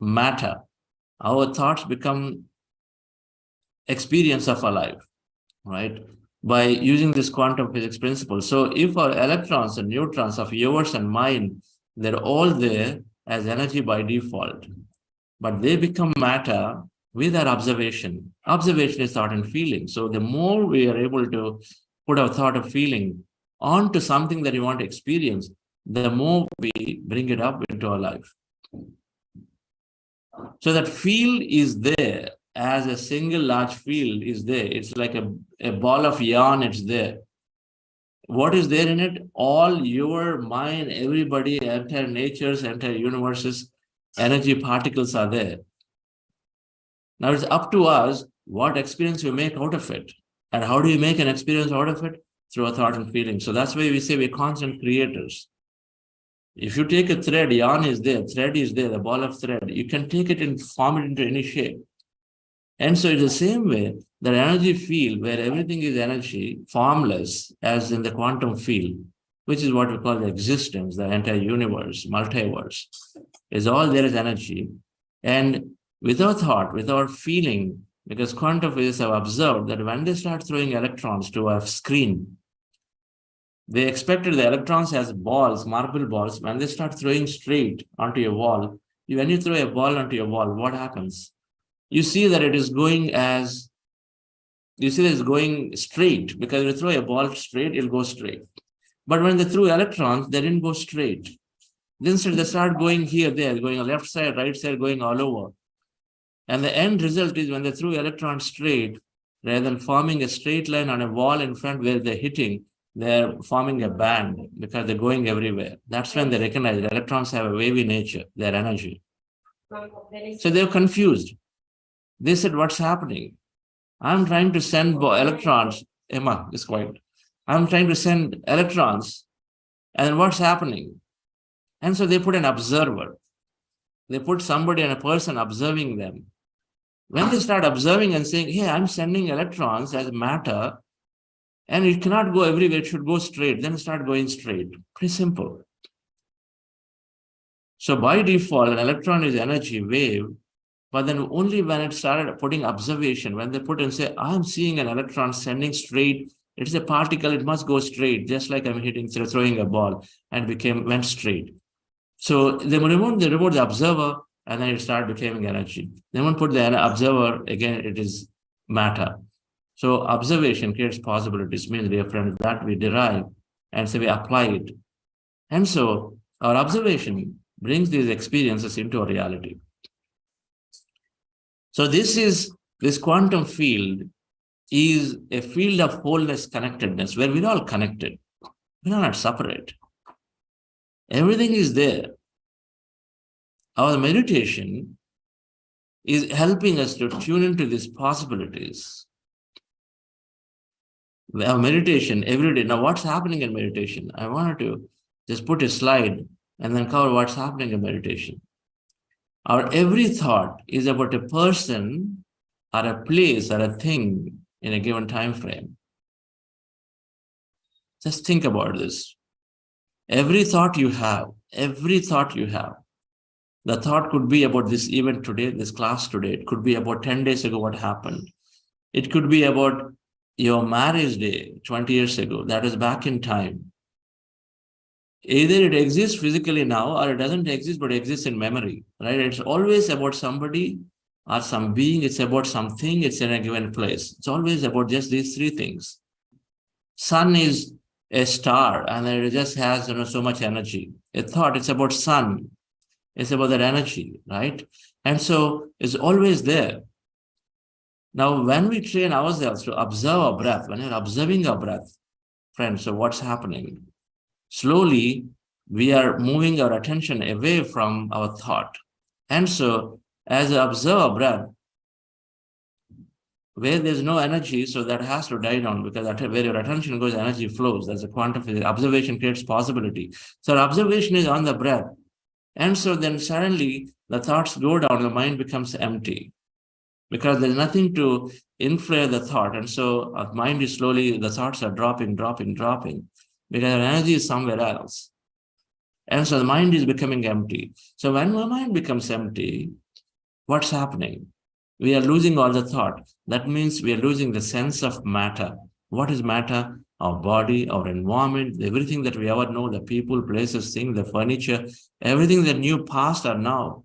matter, our thoughts become experience of our life, right? By using this quantum physics principle. So if our electrons and neutrons of yours and mine, they're all there as energy by default, but they become matter with our observation. Observation is thought and feeling. So the more we are able to put our thought or feeling onto something that you want to experience, the more we bring it up into our life. So that field is there as a single large field is there. It's like a ball of yarn, it's there. What is there in it? All your mind, everybody, entire nature's, entire universe's energy particles are there. Now it's up to us what experience we make out of it. And how do you make an experience out of it? Through a thought and feeling. So that's why we say we're constant creators. If you take a thread, yarn is there, thread is there, the ball of thread, you can take it and form it into any shape. And so it's the same way, the energy field where everything is energy, formless, as in the quantum field, which is what we call the existence, the entire universe, multiverse, is all there as energy. And without thought, without feeling, because quantum physicists have observed that when they start throwing electrons to a screen, they expected the electrons as balls, marble balls. When they start throwing straight onto your wall, when you throw a ball onto your wall, what happens? You see that it is going as, you see that it's going straight, because if you throw a ball straight, it'll go straight. But when they threw electrons, they didn't go straight. Then they start going here, there, going on left side, right side, going all over. And the end result is when they threw electrons straight, rather than forming a straight line on a wall in front where they're hitting, they're forming a band because they're going everywhere. That's when they recognize that electrons have a wavy nature, their energy. So they're confused. They said, what's happening? I'm trying to send electrons. Emma is quiet. I'm trying to send electrons. And what's happening? And so they put an observer. They put somebody and a person observing them. When they start observing and saying, hey, I'm sending electrons as matter, and it cannot go everywhere, it should go straight, then start going straight. Pretty simple. So by default, an electron is energy wave, but then only when it started putting observation, when they put and say, I'm seeing an electron sending straight, it's a particle, it must go straight, just like I'm throwing a ball, and went straight. So they remove the observer, and then it started becoming energy. Then when put the observer, again, it is matter. So observation creates possibilities, means reference that we derive, and so we apply it. And so our observation brings these experiences into a reality. So this quantum field is a field of wholeness, connectedness, where we're all connected. We're not separate. Everything is there. Our meditation is helping us to tune into these possibilities. Our meditation every day. Now, what's happening in meditation? I wanted to just put a slide and then cover what's happening in meditation. Our every thought is about a person or a place or a thing in a given time frame. Just think about this. Every thought you have, the thought could be about this event today, this class today. It could be about 10 days ago what happened. It could be about your marriage day 20 years ago. That is back in time. Either it exists physically now or it doesn't exist, but it exists in memory, right? It's always about somebody or some being. It's about something. It's in a given place. It's always about just these three things. Sun is a star and it just has so much energy. A thought, it's about sun. It's about that energy, right? And so it's always there. Now, when we train ourselves to observe our breath, when you're observing our breath, friends, so what's happening? Slowly, we are moving our attention away from our thought. And so, as we observe our breath, where there's no energy, so that has to die down, because where your attention goes, energy flows. That's a quantum physics. Observation creates possibility. So, our observation is on the breath. And so then suddenly the thoughts go down, the mind becomes empty because there's nothing to inflate the thought. And so our mind is slowly, the thoughts are dropping because our energy is somewhere else. And so the mind is becoming empty. So when my mind becomes empty, what's happening? We are losing all the thought. That means we are losing the sense of matter. What is matter? Our body, our environment, everything that we ever know, the people, places, things, the furniture, everything that knew past or now.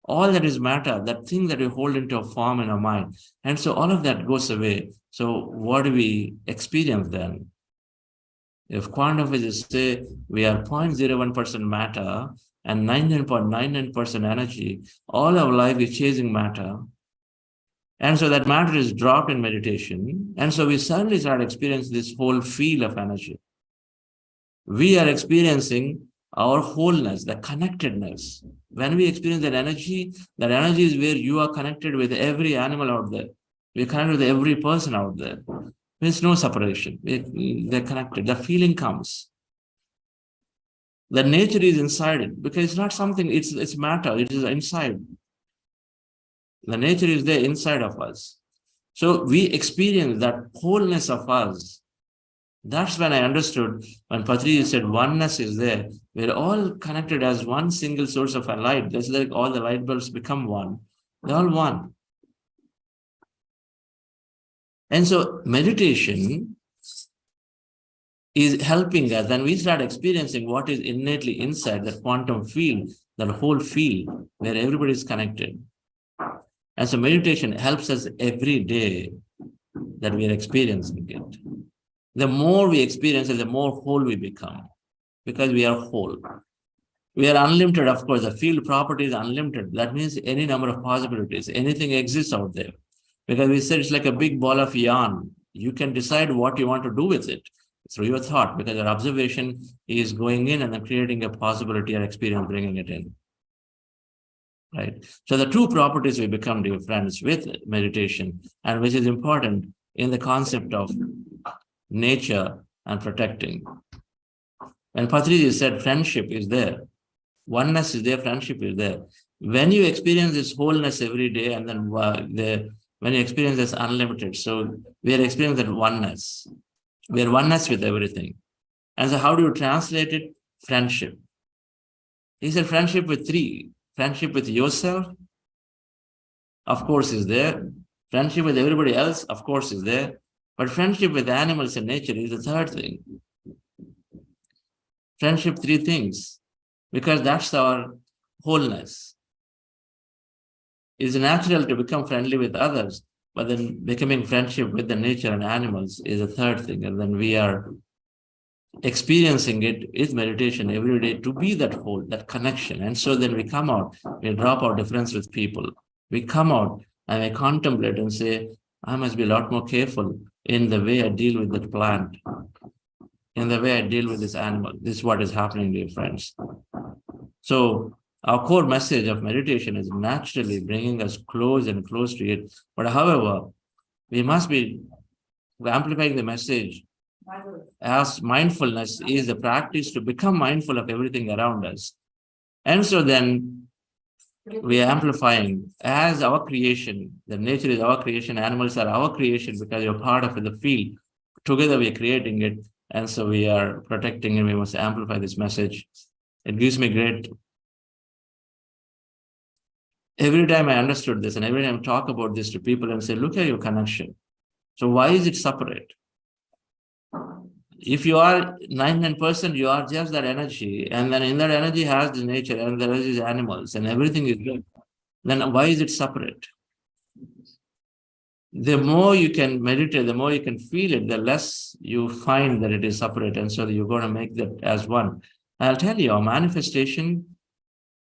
All that is matter, that thing that we hold into a form in our mind. And so all of that goes away. So what do we experience then? If quantum physics say we are 0.01% matter and 99.99% energy, all our life is chasing matter. And so that matter is dropped in meditation. And so we suddenly start experiencing this whole field of energy. We are experiencing our wholeness, the connectedness. When we experience that energy is where you are connected with every animal out there. We're connected with every person out there. There's no separation. They're connected. The feeling comes. The nature is inside it because it's not something, it's matter. It is inside. The nature is there inside of us. So we experience that wholeness of us. That's when I understood when Patriji said oneness is there. We're all connected as one single source of a light. Just like all the light bulbs become one. They're all one. And so meditation is helping us. Then we start experiencing what is innately inside that quantum field, that whole field where everybody is connected. And so meditation helps us every day that we are experiencing it. The more we experience it, the more whole we become because we are whole. We are unlimited, of course. The field property is unlimited. That means any number of possibilities. Anything exists out there. Because we said it's like a big ball of yarn. You can decide what you want to do with it through your thought, because your observation is going in and then creating a possibility or experience, bringing it in. Right? So the two properties we become, dear friends, with meditation, and which is important in the concept of nature and protecting. When Patriji said friendship is there, oneness is there, friendship is there. When you experience this wholeness every day, and then when you experience this unlimited, so we are experiencing that oneness. We are oneness with everything. And so how do you translate it? Friendship. He said friendship with three. Friendship with yourself, of course, is there. Friendship with everybody else, of course, is there. But friendship with animals and nature is the third thing. Friendship, three things, because that's our wholeness. It's natural to become friendly with others, but then becoming friendship with the nature and animals is the third thing. And then we are experiencing it with meditation every day to be that whole, that connection. And so then we come out, we drop our difference with people. We come out and we contemplate and say, I must be a lot more careful in the way I deal with that plant, in the way I deal with this animal. This is what is happening, dear friends. So our core message of meditation is naturally bringing us close and close to it. But however, we must be amplifying the message as mindfulness is the practice to become mindful of everything around us. And so then we are amplifying as our creation. The nature is our creation, animals are our creation because you're part of the field. Together we are creating it. And so we are protecting, and we must amplify this message. It gives me great. Every time I understood this, and every time I talk about this to people and say, look at your connection. So why is it separate? If you are 99%, you are just that energy, and then in that energy has the nature, and there is animals, and everything is good. Then why is it separate? The more you can meditate, the more you can feel it, the less you find that it is separate, and so you're going to make that as one. I'll tell you, our manifestation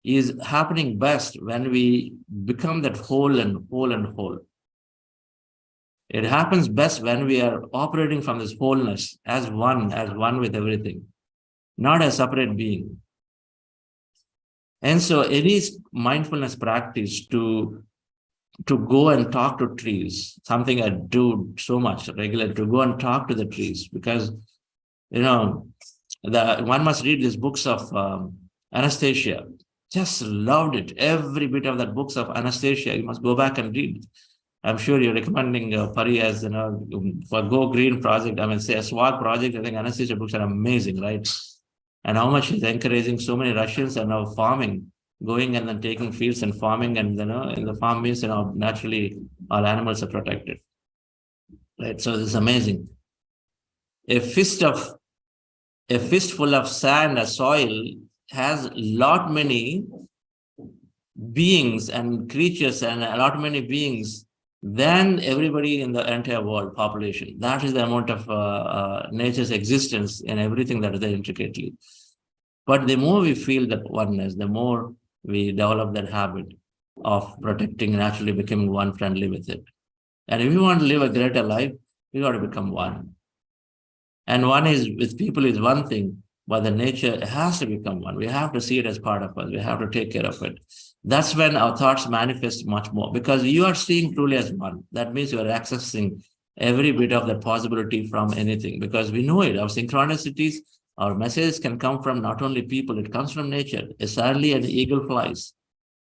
is happening best when we become that whole and whole and whole. It happens best when we are operating from this wholeness as one with everything, not a separate being. And so any mindfulness practice to go and talk to trees, something I do so much regularly, to go and talk to the trees, because, one must read these books of Anastasia. Just loved it. Every bit of that books of Anastasia, you must go back and read. I'm sure you're recommending Pari as, for Go Green project. I mean, say a S.W.A.G.G project. I think Anastasia books are amazing, right? And how much she's encouraging so many Russians are now farming, going and then taking fields and farming. And, in the farm means, naturally all animals are protected, right? So this is amazing. A fistful of sand or soil has many beings and creatures and many beings than everybody in the entire world population. That is the amount of nature's existence and everything that is there intricately. But the more we feel that oneness, the more we develop that habit of protecting, naturally becoming one, friendly with it. And if you want to live a greater life, you got to become one. And one is with people is one thing, but the nature has to become one. We have to see it as part of us. We have to take care of it. That's when our thoughts manifest much more, because you are seeing truly as one. That means you are accessing every bit of that possibility from anything, because we know it. Our synchronicities, our messages can come from not only people, it comes from nature. Suddenly an eagle flies.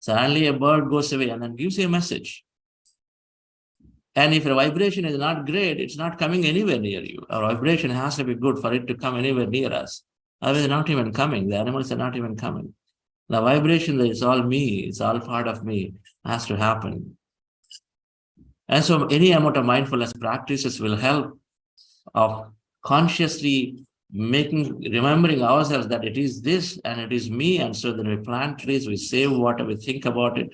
Suddenly a bird goes away and then gives you a message. And if your vibration is not great, it's not coming anywhere near you. Our vibration has to be good for it to come anywhere near us. Otherwise, not even coming. The animals are not even coming. The vibration that is all me, it's all part of me, has to happen. And so any amount of mindfulness practices will help of consciously remembering ourselves that it is this and it is me. And so then we plant trees, we save water, we think about it.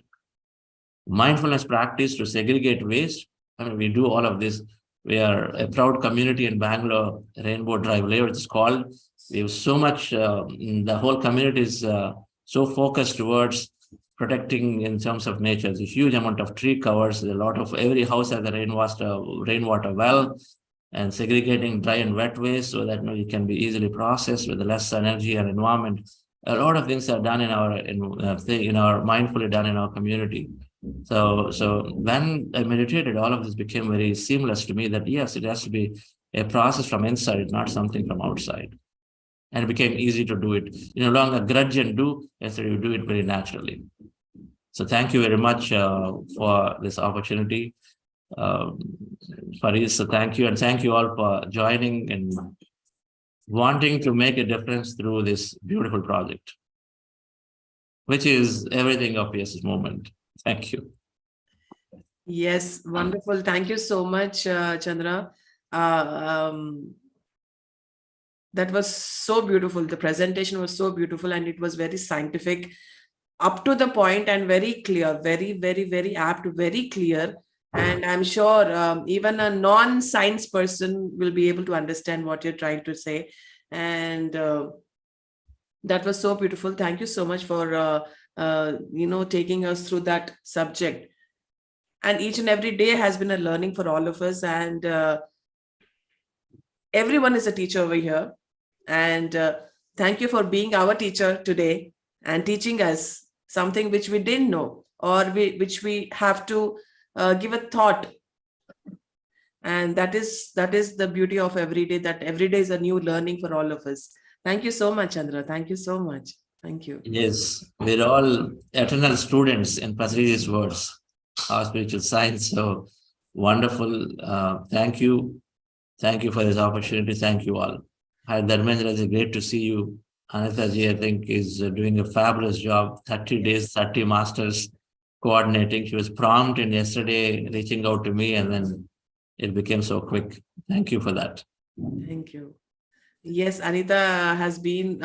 Mindfulness practice to segregate waste. I mean, we do all of this. We are a proud community in Bangalore, Rainbow Drive, whatever it's called. We have so much, the whole community is so focused towards protecting in terms of nature. There's a huge amount of tree covers. There's a lot of, every house has a rainwater well, and segregating dry and wet waste so that it can be easily processed with less energy and environment. A lot of things are done in our mindfully done in our community. So when I meditated, all of this became very seamless to me, that yes, it has to be a process from inside, not something from outside. And it became easy to do it. You no longer grudge and do, instead you do it very naturally. So thank you very much for this opportunity. Faris, so thank you, and thank you all for joining and wanting to make a difference through this beautiful project, which is everything of PSS movement. Thank you. Yes, wonderful. Thank you so much, Chandra. That was so beautiful. The presentation was so beautiful, and it was very scientific, up to the point, and very clear, very, very, very apt, very clear. And I'm sure even a non-science person will be able to understand what you're trying to say. And that was so beautiful. Thank you so much for taking us through that subject. And each and every day has been a learning for all of us. And everyone is a teacher over here. And thank you for being our teacher today and teaching us something which we didn't know, or which we have to give a thought. And that is the beauty of every day, that every day is a new learning for all of us. Thank you so much, Chandra. Thank you so much. Thank you. Yes, we're all eternal students in Patriji's words, our spiritual science. So wonderful. Thank you. Thank you for this opportunity. Thank you all. Hi, Dharmendra, it's great to see you. Anita-ji, I think, is doing a fabulous job. 30 days, 30 masters coordinating. She was prompt in yesterday reaching out to me, and then it became so quick. Thank you for that. Thank you. Yes, Anita has been,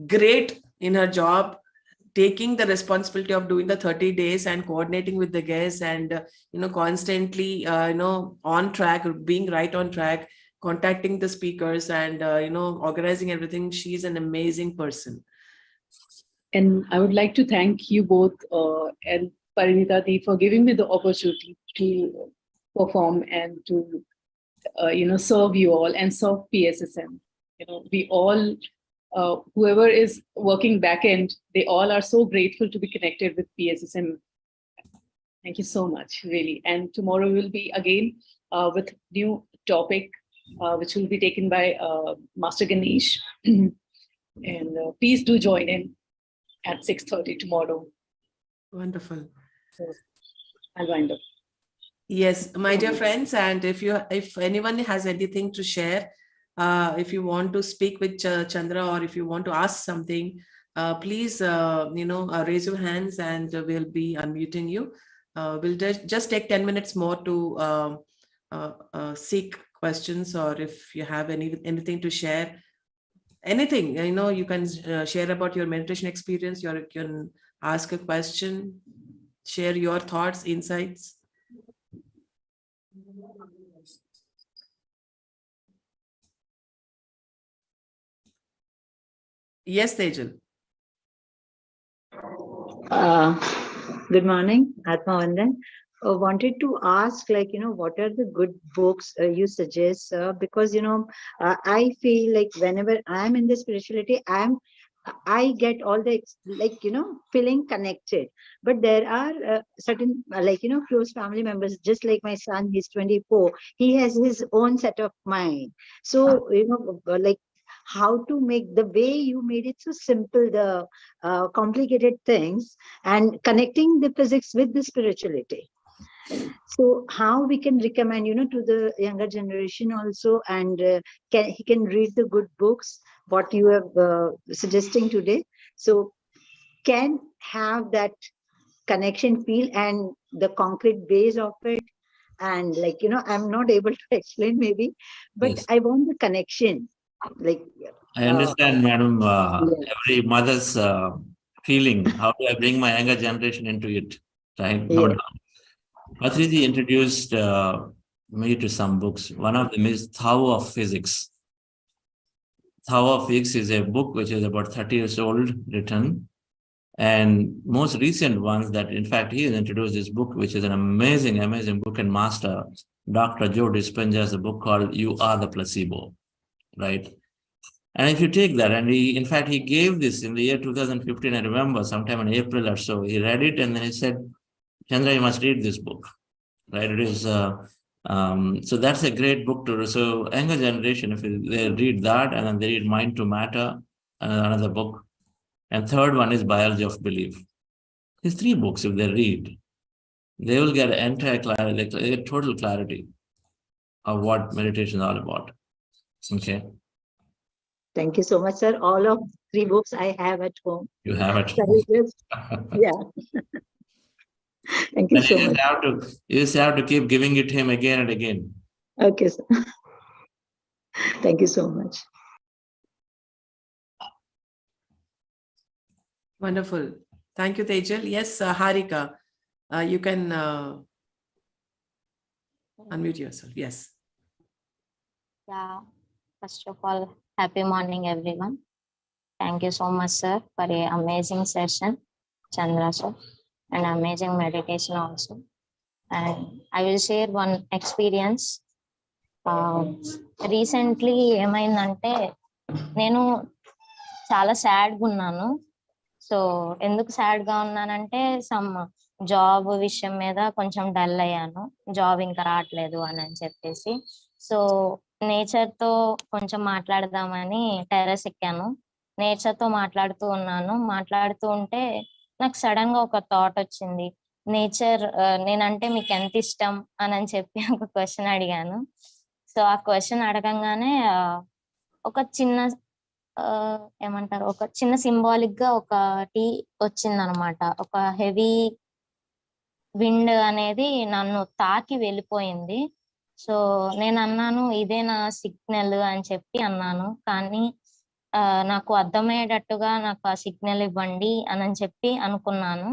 great in her job, taking the responsibility of doing the 30 days and coordinating with the guests, and constantly on track, being right on track, contacting the speakers, and organizing everything. She's an amazing person. And I would like to thank you both and Parinita Di for giving me the opportunity to perform and to serve you all and serve PSSM. We all, whoever is working back end, they all are so grateful to be connected with PSSM. Thank you so much, really. And tomorrow we'll be again with new topic, which will be taken by Master Ganesh. And please do join in at 6:30 tomorrow. Wonderful. So I'll wind up. Yes, my dear friends, and if anyone has anything to share, if you want to speak with Chandra, or if you want to ask something, please raise your hands and we'll be unmuting you. We'll just take 10 minutes more to seek questions, or if you have anything to share, anything, you can share about your meditation experience. You can ask a question, share your thoughts, insights. Yes, Tejal. Good morning, Atma Vandan. Wanted to ask, what are the good books you suggest? Because, I feel like whenever I'm in the spirituality, I get all the, feeling connected. But there are certain, close family members, just like my son, he's 24, he has his own set of mind. So, how to make the way you made it so simple, the complicated things, and connecting the physics with the spirituality. So how we can recommend, to the younger generation also, and he can read the good books, what you have suggesting today. So can have that connection feel and the concrete base of it. And I'm not able to explain maybe, but yes. I want the connection. I understand, madam, every mother's feeling. How do I bring my younger generation into it? Right? No doubt. Patriji introduced me to some books. One of them is Tao of Physics. Thawa Fix is a book which is about 30 years old, written. And most recent ones that, in fact, he has introduced this book, which is an amazing, amazing book, and master, Dr. Joe Dispenza, has a book called You Are the Placebo, right? And if you take that, and in fact, he gave this in the year 2015, I remember, sometime in April or so, he read it and then he said, Chandra, you must read this book, right? It is, so that's a great book to, so younger generation, if they read that and then they read Mind to Matter, another book. And third one is Biology of Belief. These 3 books, if they read, they will get entire clarity, they get total clarity of what meditation is all about. Okay. Thank you so much, sir. All of 3 books I have at home. You have it. So yeah. Thank you And so you much. just have to keep giving it to him again and again. Okay, sir. Thank you so much. Wonderful. Thank you, Tejal. Yes, Harika, you can unmute yourself. Yes. Yeah, first of all, happy morning, everyone. Thank you so much, sir, for an amazing session, Chandra sir, and amazing meditation also. And I will share one experience. Recently, ఏమైందంటే నేను చాలా సాడ్గా ఉన్నాను. So ఎందుకు సాడ్గా ఉన్నానంటే some job విషయం మీద కొంచెం dull అయ్యాను. జాబ్ ఇంకా రావట్లేదు అని చెప్పేసి. సో నేచర్తో కొంచెం మాట్లాడదామని టెర్రస్ ఎక్కాను. నేచర్తో మాట్లాడుతూ ఉన్నాను. మాట్లాడుతూ ఉంటే నాకు సడన్ గా ఒక థాట్ వచ్చింది. నేచర్ నేనంటే మీకు ఎంత ఇష్టం అని చెప్పి ఒక క్వశ్చన్ అడిగాను. సో ఆ క్వశ్చన్ అడగంగానే ఒక చిన్న ఏమంటారు, ఒక చిన్న సింబాలిక్ గా ఒకటి వచ్చిందనమాట. ఒక హెవీ విండ్ అనేది నన్ను తాకి వెళ్ళిపోయింది. సో నేను అన్నాను, ఇదే నా సిగ్నల్ అని చెప్పి అన్నాను. కానీ నాకు అర్థమయ్యేటట్టుగా నాకు ఆ సిగ్నల్ ఇవ్వండి అని చెప్పి అనుకున్నాను.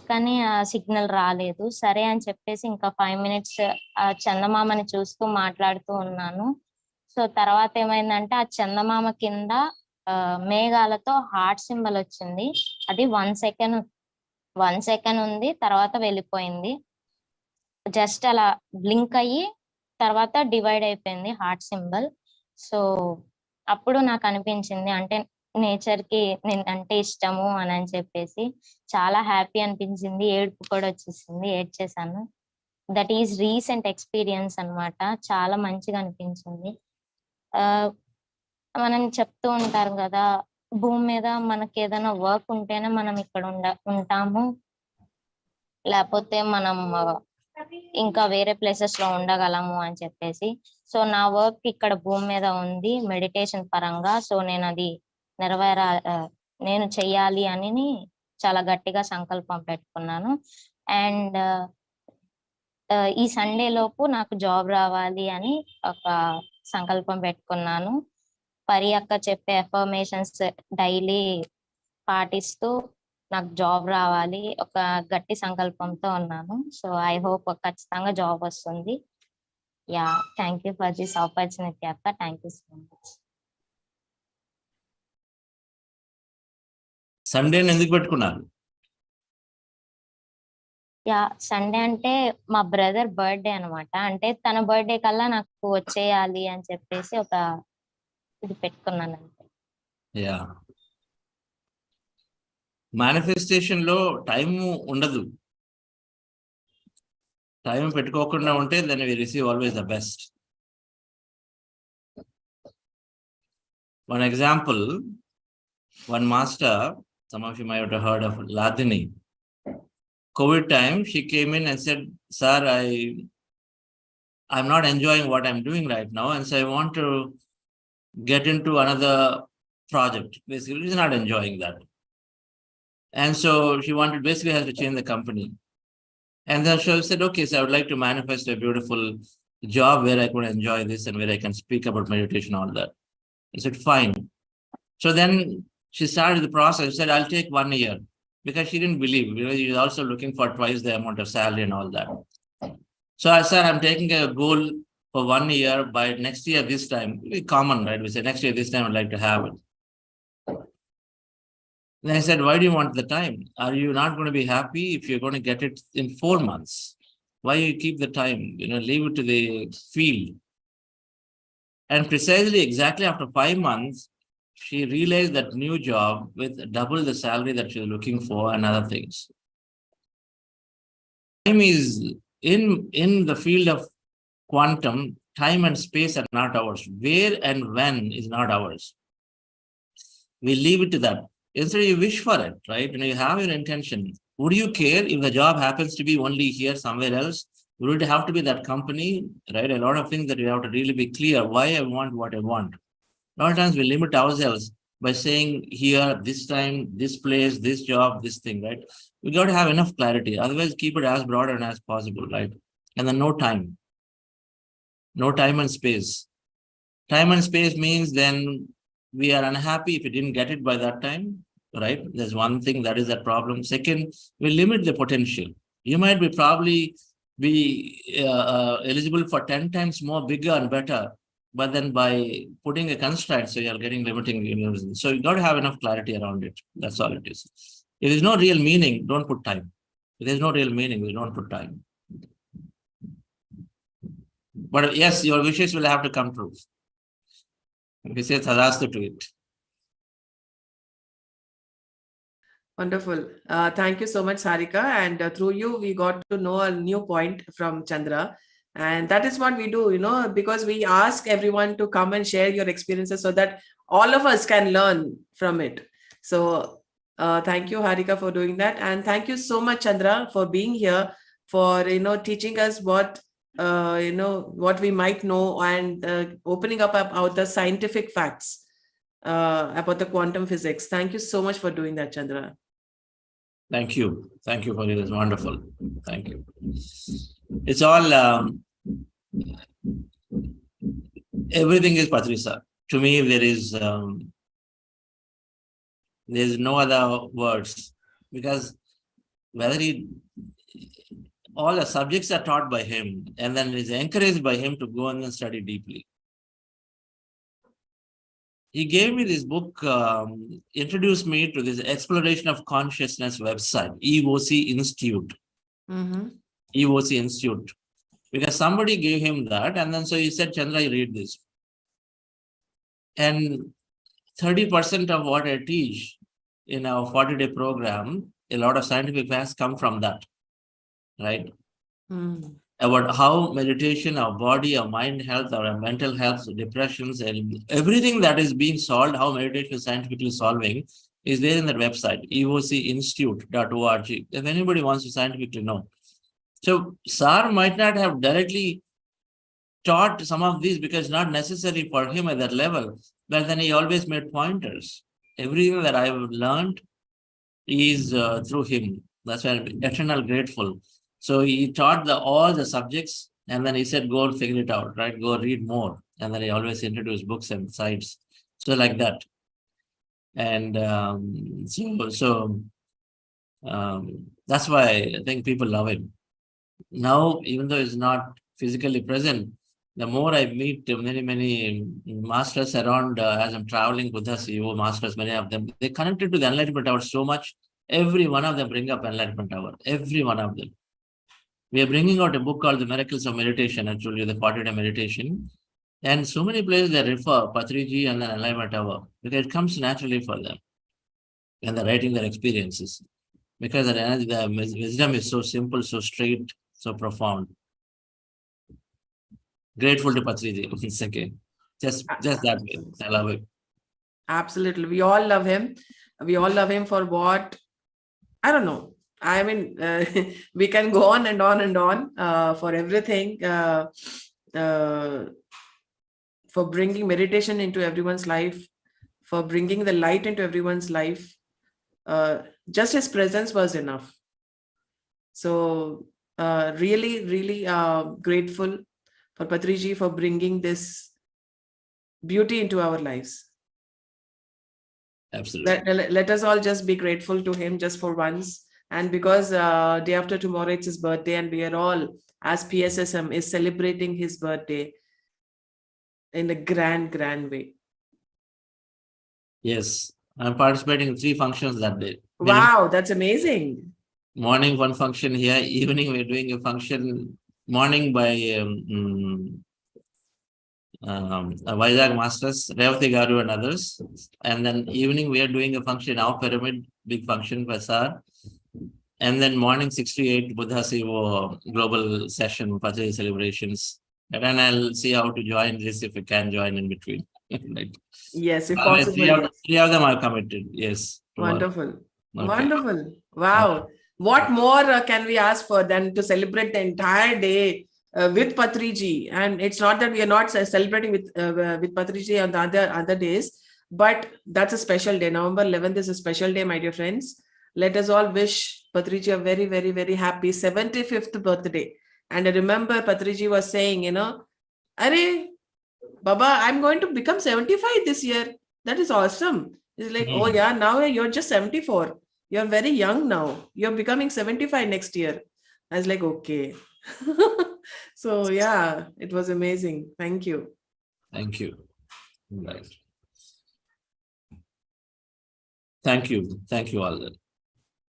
కానీ ఆ సిగ్నల్ రాలేదు. సరే అని చెప్పేసి ఇంకా 5 minutes ఆ చందమామని చూస్తూ మాట్లాడుతూ ఉన్నాను. సో తర్వాత ఏమైందంటే ఆ చందమామ కింద మేఘాలతో హార్ట్ సింబల్ వచ్చింది. అది 1 second ఉంది, తర్వాత వెళ్ళిపోయింది. జస్ట్ అలా బ్లింక్ అయ్యి తర్వాత డివైడ్ అయిపోయింది హార్ట్ సింబల్. సో అప్పుడు నాకు అనిపించింది, అంటే నేచర్ కి నేను అంటే ఇష్టము అని చెప్పేసి చాలా హ్యాపీ అనిపించింది. ఏడుపు కూడా వచ్చేసింది, ఏడ్చేసాను. దట్ ఈస్ రీసెంట్ ఎక్స్పీరియన్స్ అన్నమాట. చాలా మంచిగా అనిపించింది. మనం చెప్తూ ఉంటారు కదా, భూమి మీద మనకి ఏదైనా వర్క్ ఉంటేనే మనం ఇక్కడ ఉంటాము, లేకపోతే మనం ఇంకా వేరే ప్లేసెస్ లో ఉండగలము అని చెప్పేసి. సో నా వర్క్ ఇక్కడ భూమి మీద ఉంది మెడిటేషన్ పరంగా. సో నేను అది నేను చెయ్యాలి అని చాలా గట్టిగా సంకల్పం పెట్టుకున్నాను. అండ్ ఈ సండే లోపు నాకు జాబ్ రావాలి అని ఒక సంకల్పం పెట్టుకున్నాను. పరి అక్క చెప్పే అఫర్మేషన్స్ డైలీ పాటిస్తూ నాకు జాబ్ రావాలి ఒక గట్టి సంకల్పంతో ఉన్నాను. సో ఐ హోప్ ఖచ్చితంగా జాబ్ వస్తుంది. Yeah, thank you for this opportunity అక్క. Thank you so much. సండేని ఎందుకు పెట్టుకున్నారు? యా, సండే అంటే మా బ్రదర్ బర్త్డే అనమాట. అంటే తన బర్త్డే కల్లా నాకు వచ్చేయాలి అని చెప్పేసి ఒక ఇది పెట్టుకున్నాను అంతే. యా, మేనిఫెస్టేషన్ లో టైం ఉండదు. టైం పెట్టుకోకుండా ఉంటే then we receive always the best. One example, one master, some of you might have heard of Ladini. COVID time, she came in and said, sir, I'm not enjoying what I'm doing right now, and so I want to get into another project. Basically, she's not enjoying that. And so she basically has to change the company. And then she said, okay, so I would like to manifest a beautiful job where I could enjoy this and where I can speak about meditation, all that. I said, fine. So then she started the process. She said, I'll take 1 year, because she didn't believe, because she was also looking for twice the amount of salary and all that. So I said, I'm taking a goal for 1 year, by next year, this time, it's common, right? We say next year, this time, I'd like to have it. Then I said, why do you want the time? Are you not going to be happy if you're going to get it in 4 months? Why you keep the time? Leave it to the field. And precisely exactly after 5 months, she realized that new job with double the salary that she was looking for and other things. Time is in the field of quantum, time and space are not ours. Where and when is not ours. We leave it to that. Instead, you wish for it, right? You have your intention. Would you care if the job happens to be only here, somewhere else? Would it have to be that company, right? A lot of things that we have to really be clear why I want what I want. A lot of times we limit ourselves by saying here, this time, this place, this job, this thing, right? We got to have enough clarity. Otherwise, keep it as broad and as possible, right? And then no time. No time and space. Time and space means then we are unhappy if we didn't get it by that time, right? There's one thing that is that problem. Second, we limit the potential. You might be probably eligible for 10 times more bigger and better, but then by putting a constraint, so you're getting limiting. So you got to have enough clarity around it. That's all it is. If there's no real meaning, don't put time. If there's no real meaning, we don't put time. But yes, your wishes will have to come true. We say tadastu to it. Wonderful. Thank you so much, Sarika. And through you, we got to know a new point from Chandra. And that is what we do, because we ask everyone to come and share your experiences so that all of us can learn from it. So thank you, Harika, for doing that. And thank you so much, Chandra, for being here, for, teaching us what we might know and opening up about the scientific facts about the quantum physics. Thank you so much for doing that, Chandra. Thank you. Thank you for it. It's wonderful. Thank you. It's all, everything is Patriji. To me, there's no other words, because whether all the subjects are taught by him, and then is encouraged by him to go on and study deeply. He gave me this book, introduced me to this Exploration of Consciousness website, EOC Institute. Mm-hmm. EOC Institute. Because somebody gave him that, and then so he said, Chandra, you read this. And 30% of what I teach in our 40-day program, a lot of scientific facts come from that, right? Mm. About how meditation, our body, our mind health, our mental health, depressions, and everything that is being solved, how meditation is scientifically solving, is there in that website, eocinstitute.org, if anybody wants to scientifically know. So Sar might not have directly taught some of these because it's not necessary for him at that level, but then he always made pointers. Everything that I've learned is through him. That's why I'm eternally grateful. So he taught all the subjects, and then he said, go and figure it out, right? Go read more. And then he always introduced books and sites. So like that. And that's why I think people love him. Now, even though he's not physically present, the more I meet many masters around as I'm traveling with the CEO masters, many of them, they connected to the Enlightenment Hour so much. Every one of them bring up Enlightenment Hour. Every one of them. We are bringing out a book called The Miracles of Meditation, actually, the 40-day meditation. And so many places they refer Patriji and then Enlightenment Hour, because it comes naturally for them. And they're writing their experiences. Because the wisdom is so simple, so straight, so profound. Grateful to Patriji. It's okay. Just that way. I love it. Absolutely. We all love him. We all love him for what? I don't know. I mean, we can go on and on and on for everything, for bringing meditation into everyone's life, for bringing the light into everyone's life. Just his presence was enough. So really, really grateful for Patriji for bringing this beauty into our lives. Absolutely. Let us all just be grateful to him just for once. And because day after tomorrow it's his birthday, and we are all, as PSSM, is celebrating his birthday. in a grand way. Yes, I'm participating in 3 functions that day. Wow, that's amazing. Morning, one function here. Evening, we're doing a function. Morning by Vizag Masters, Revati Garu and others. And then evening, we are doing a function, our pyramid, big function, Pasar. And then morning, 6 to 8, Buddha Sivo global session, Patriji celebrations. And then I'll see how to join this if I can join in between. Right. Yes, if possible. Three of them are committed. Yes. Wonderful. Okay. Wonderful. Wow. Okay. What more can we ask for than to celebrate the entire day with Patriji? And it's not that we are not celebrating with Patriji on the other days, but that's a special day. November 11th is a special day, my dear friends. Let us all wish Patriji a very, very, very happy 75th birthday. And I remember Patriji was saying, Arey, Baba, I'm going to become 75 this year. That is awesome. It's like, oh yeah, now you're just 74. You're very young now. You're becoming 75 next year. I was like, okay. So yeah, it was amazing. Thank you. Thank you. Right. Thank you. Thank you all.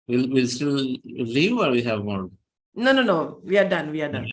We'll still leave or we have more? No. We are done.